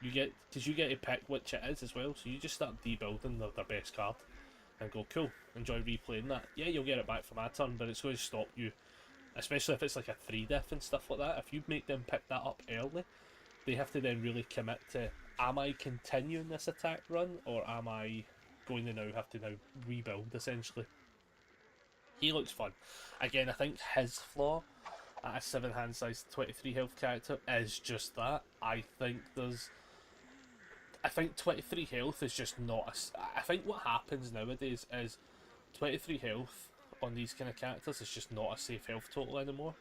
Because you get to pick which it is as well, so you just start debuilding their best card and go, cool, enjoy replaying that. Yeah, you'll get it back for my turn, but it's going to stop you, especially if it's like a 3-diff and stuff like that. If you make them pick that up early, they have to then really commit to, am I continuing this attack run, or am I going to now have to rebuild, essentially. He looks fun. Again, I think his flaw at a 7 hand size 23 health character is just that. I think 23 health is just not I think what happens nowadays is 23 health on these kind of characters is just not a safe health total anymore.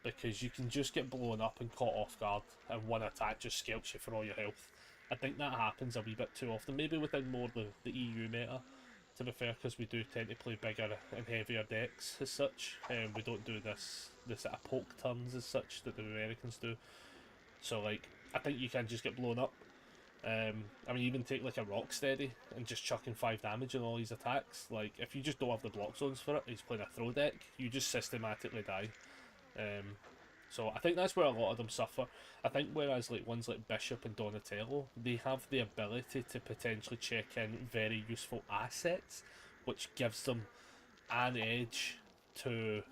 because you can just get blown up and caught off guard, and one attack just scalps you for all your health. I think that happens a wee bit too often, maybe within more the EU meta, to be fair, because we do tend to play bigger and heavier decks as such. We don't do this sort of poke turns as such that the Americans do. So like, I think you can just get blown up. I mean, even take like a Rocksteady and just chucking 5 damage on all his attacks. Like, if you just don't have the block zones for it, he's playing a throw deck, you just systematically die. So I think that's where a lot of them suffer. I think whereas like ones like Bishop and Donatello, they have the ability to potentially check in very useful assets, which gives them an edge to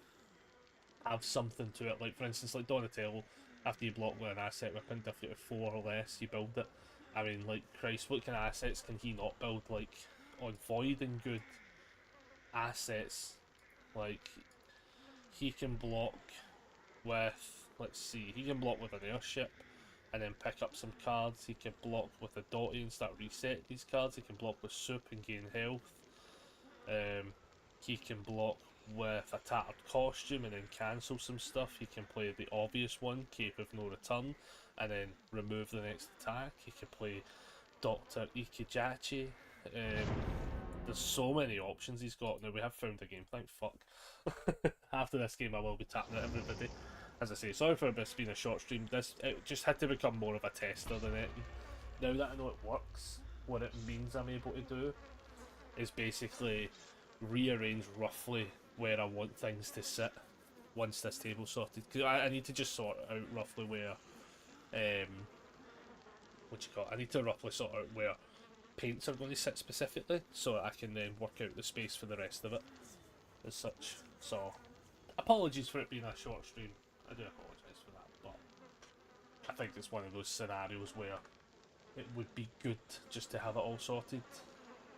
have something to it. Like for instance, like Donatello, after you block with an asset with a difficulty of 4 or less, you build it. I mean, like, Christ, what kind of assets can he not build? Like, on Void and good assets, like, he can block with, let's see, he can block with an airship and then pick up some cards. He can block with a Dotty and start resetting these cards. He can block with Soup and gain health. He can block with a tattered costume and then cancel some stuff. He can play the obvious one, Cape of No Return, and then remove the next attack. He can play Dr. Ikijachi. There's so many options he's got. Now, we have found a game, thank fuck. After this game I will be tapping at everybody. As I say, sorry for this being a short stream. It just had to become more of a tester than it. Now that I know it works, what it means I'm able to do is basically rearrange roughly where I want things to sit once this table's sorted. Because I need to just sort out roughly where, I need to roughly sort out where paints are going to sit specifically, so I can then work out the space for the rest of it as such. So, apologies for it being a short stream. I do apologise for that, but I think it's one of those scenarios where it would be good just to have it all sorted,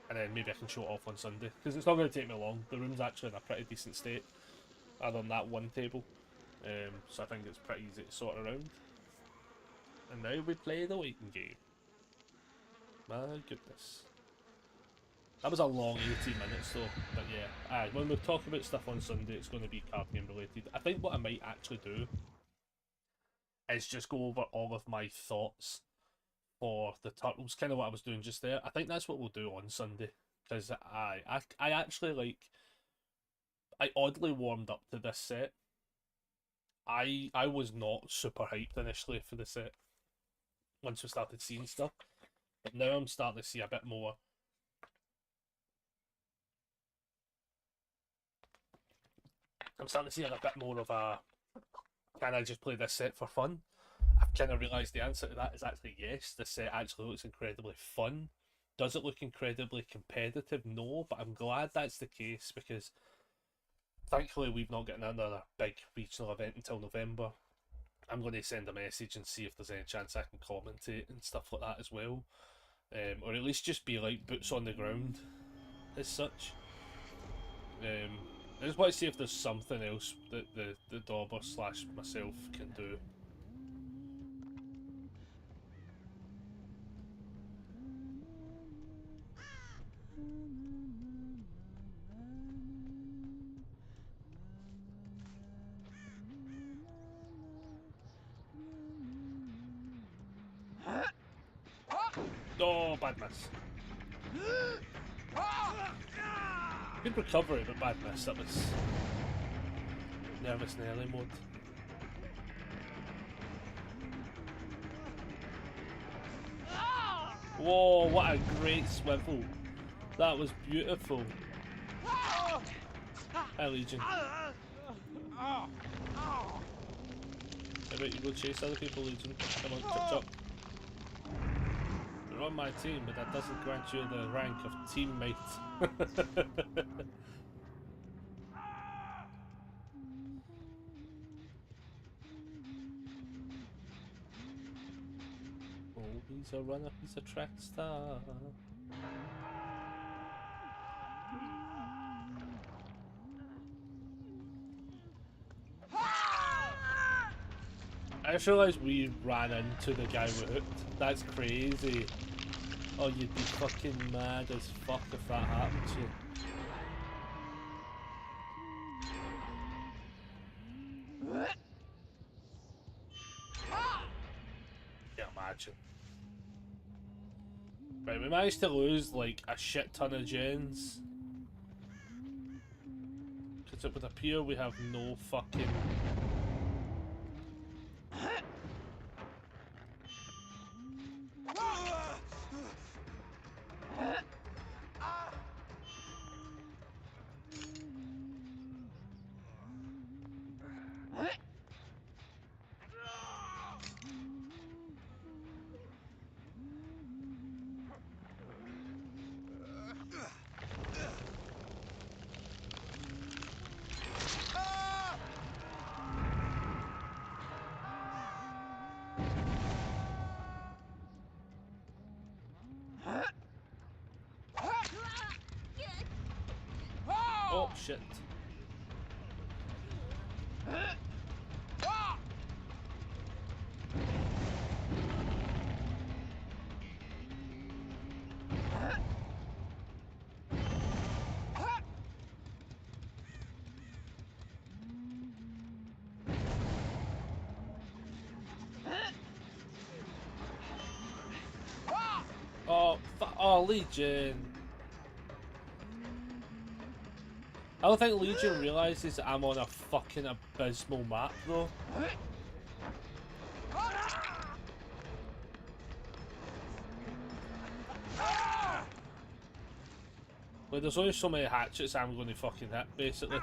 and then maybe I can show it off on Sunday, because it's not going to take me long. The room's actually in a pretty decent state, other than that one table, so I think it's pretty easy to sort around. And now we play the waiting game. My goodness. That was a long 18 minutes though, but yeah. When we talk about stuff on Sunday, it's going to be card game related. I think what I might actually do is just go over all of my thoughts for the Turtles, kind of what I was doing just there. I think that's what we'll do on Sunday, because I actually, like, I oddly warmed up to this set. I was not super hyped initially for the set once we started seeing stuff, but now I'm starting to see a bit more. I'm starting to see a bit more of a, can I just play this set for fun? I've kind of realised the answer to that is actually yes. This set actually looks incredibly fun. Does it look incredibly competitive? No, but I'm glad that's the case, because thankfully we've not got another big regional event until November. I'm going to send a message and see if there's any chance I can commentate and stuff like that as well. Or at least just be like boots on the ground as such. I just want to see if there's something else that the Dauber / myself can do. Oh, bad miss. Good recovery, but bad miss. That was nervous in early mode. Whoa, what a great swivel. That was beautiful. Hi, Legion. How about you go chase other people, Legion? Come on, chop chop. You're on my team, but that doesn't grant you the rank of teammate. Oh, he's a runner, he's a track star. I just realised we ran into the guy with hooked. That's crazy. Oh, you'd be fucking mad as fuck if that happened to you. hatching. Right, we managed to lose like a shit ton of gens. Because it would appear we have no fucking... Oh, shit. Oh, Legion. I don't think Legion realises I'm on a fucking abysmal map, though. Like, there's only so many hatchets I'm going to fucking hit, basically.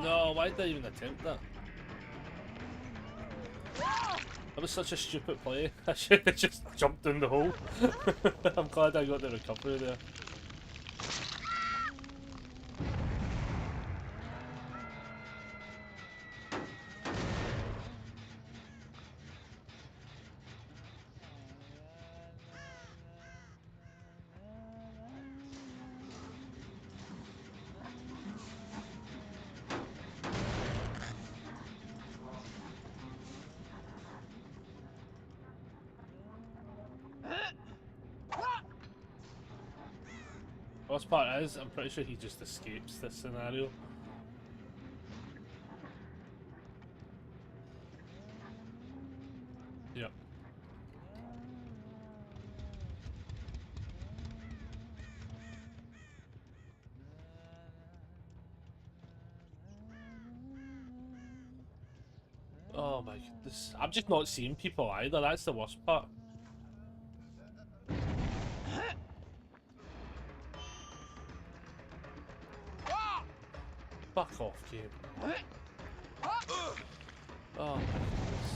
No, why did I even attempt that? That was such a stupid play. I should have just jumped in the hole. I'm glad I got the recovery there. Worst part is, I'm pretty sure he just escapes this scenario. Yep. Oh my goodness. I'm just not seeing people either, that's the worst part. Fuck off, game. Oh my goodness.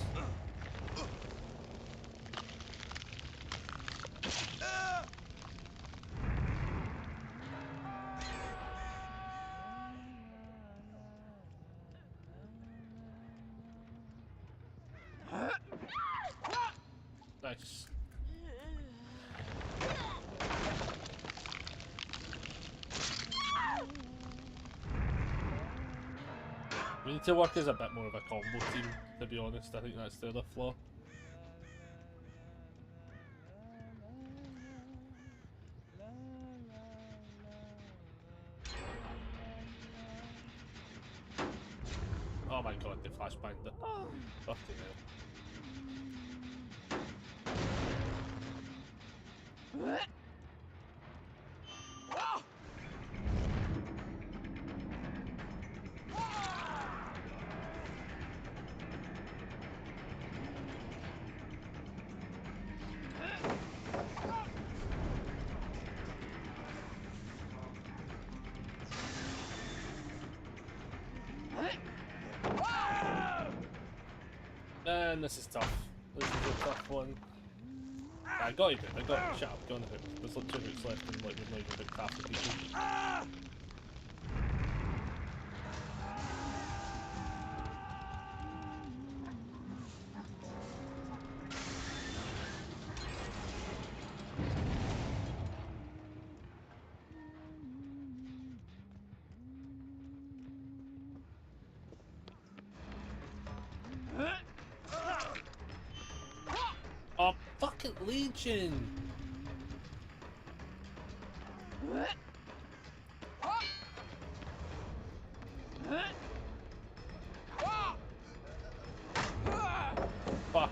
Nice. We need to work as a bit more of a combo team, to be honest. I think that's the other flaw. Oh my god, the flashbang. Fucking hell. Man, this is tough. This is a tough one. I got you, dude. I got you. Shut up, go on the hook. There's like 2 hooks left and like we've not even hooked half the people. Legion! Fuck.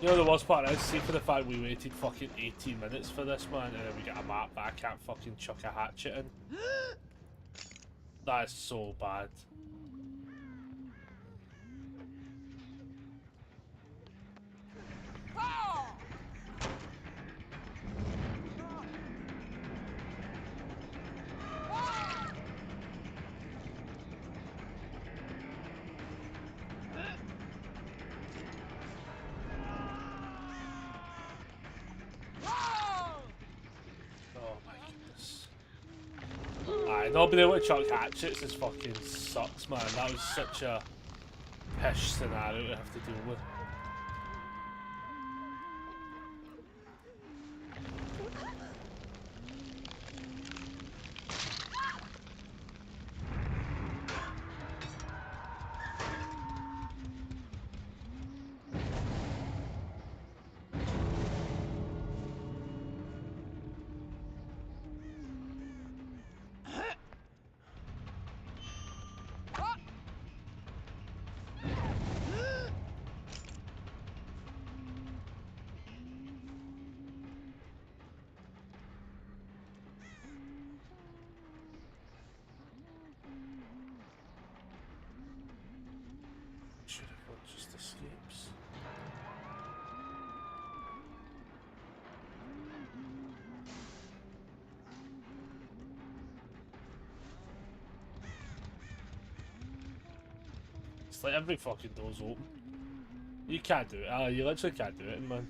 You know the worst part is, see for the fact we waited fucking 18 minutes for this, man, and then we get a map that I can't fucking chuck a hatchet in. That is so bad. Not being able to chuck hatchets is fucking sucks, man. That was such a pish scenario to have to deal with. Should have got just escapes. It's like every fucking door's open. You can't do it. You literally can't do it, man.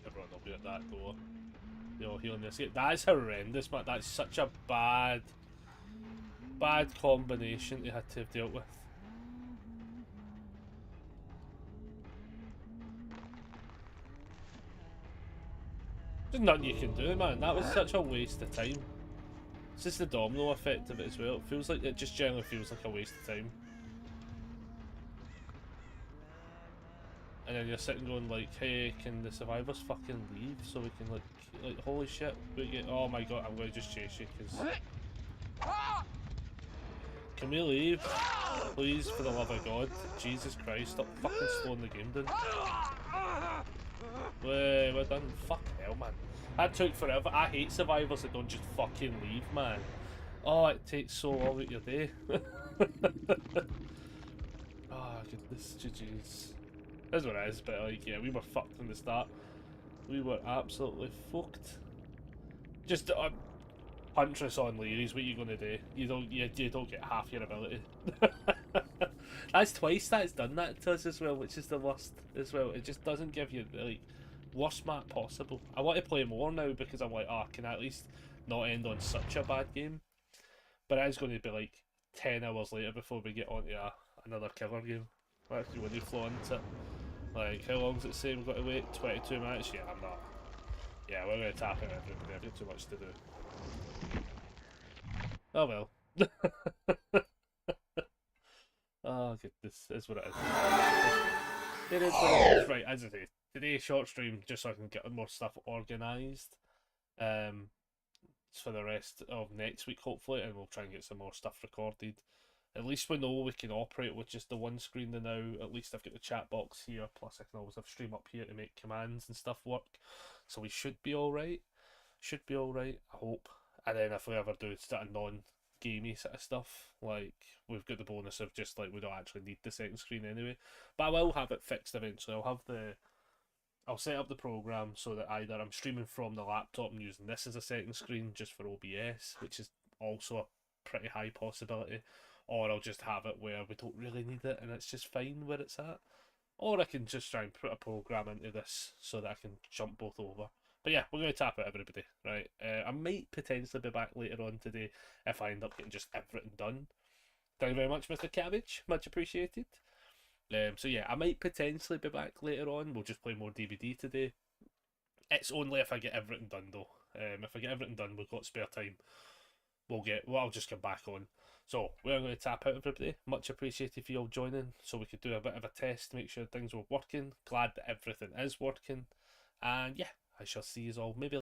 Everyone will be at that door. You're healing this. That is horrendous, man. That's such a bad combination they had to have dealt with. There's nothing you can do, man. That was such a waste of time. It's just the domino effect of it as well. It feels like, it just generally feels like a waste of time. And then you're sitting going like, hey, can the survivors fucking leave so we can like holy shit, we get, oh my god, I'm going to just chase you because... Can we leave? Please, for the love of God. Jesus Christ, stop fucking slowing the game down. We're done. Fuck hell, man. That took forever. I hate survivors that don't just fucking leave, man. Oh, it takes so long out your day. Oh, goodness, GG's. That's what it is, but like, yeah, we were fucked from the start. We were absolutely fucked. Just punch us on Leary's what you gonna do? You don't get half your ability. That's twice that's done that to us as well, which is the worst as well. It just doesn't give you the like worst map possible. I want to play more now because I'm like, oh, can I at least not end on such a bad game? But it is going to be like 10 hours later before we get onto another killer game. Actually, when you flow into it. Like, how long does it say we've got to wait? 22 minutes? Yeah, I'm not. Yeah, we're going to tap in everybody. I've got too much to do. Oh well. Oh, goodness. That's what it is. It is what it is. Right, as I say, today's short stream, just so I can get more stuff organised. For the rest of next week, hopefully, and we'll try and get some more stuff recorded. At least we know we can operate with just the one screen now. At least I've got the chat box here, plus I can always have stream up here to make commands and stuff work. So we should be alright. Should be alright, I hope. And then if we ever do start a non-gamey sort of stuff, like, we've got the bonus of just, like, we don't actually need the second screen anyway. But I will have it fixed eventually. I'll set up the program so that either I'm streaming from the laptop and using this as a second screen just for OBS, which is also a pretty high possibility, or I'll just have it where we don't really need it and it's just fine where it's at. Or I can just try and put a program into this so that I can jump both over. But yeah, we're going to tap out everybody, right? I might potentially be back later on today if I end up getting just everything done. Thank you very much, Mr. Cabbage. Much appreciated. So yeah, I might potentially be back later on. We'll just play more DVD today. It's only if I get everything done though. If I get everything done, we've got spare time. I'll just come back on. So we're going to tap out everybody. Much appreciated for you all joining, so we could do a bit of a test to make sure things were working. Glad that everything is working, and yeah, I shall see you all maybe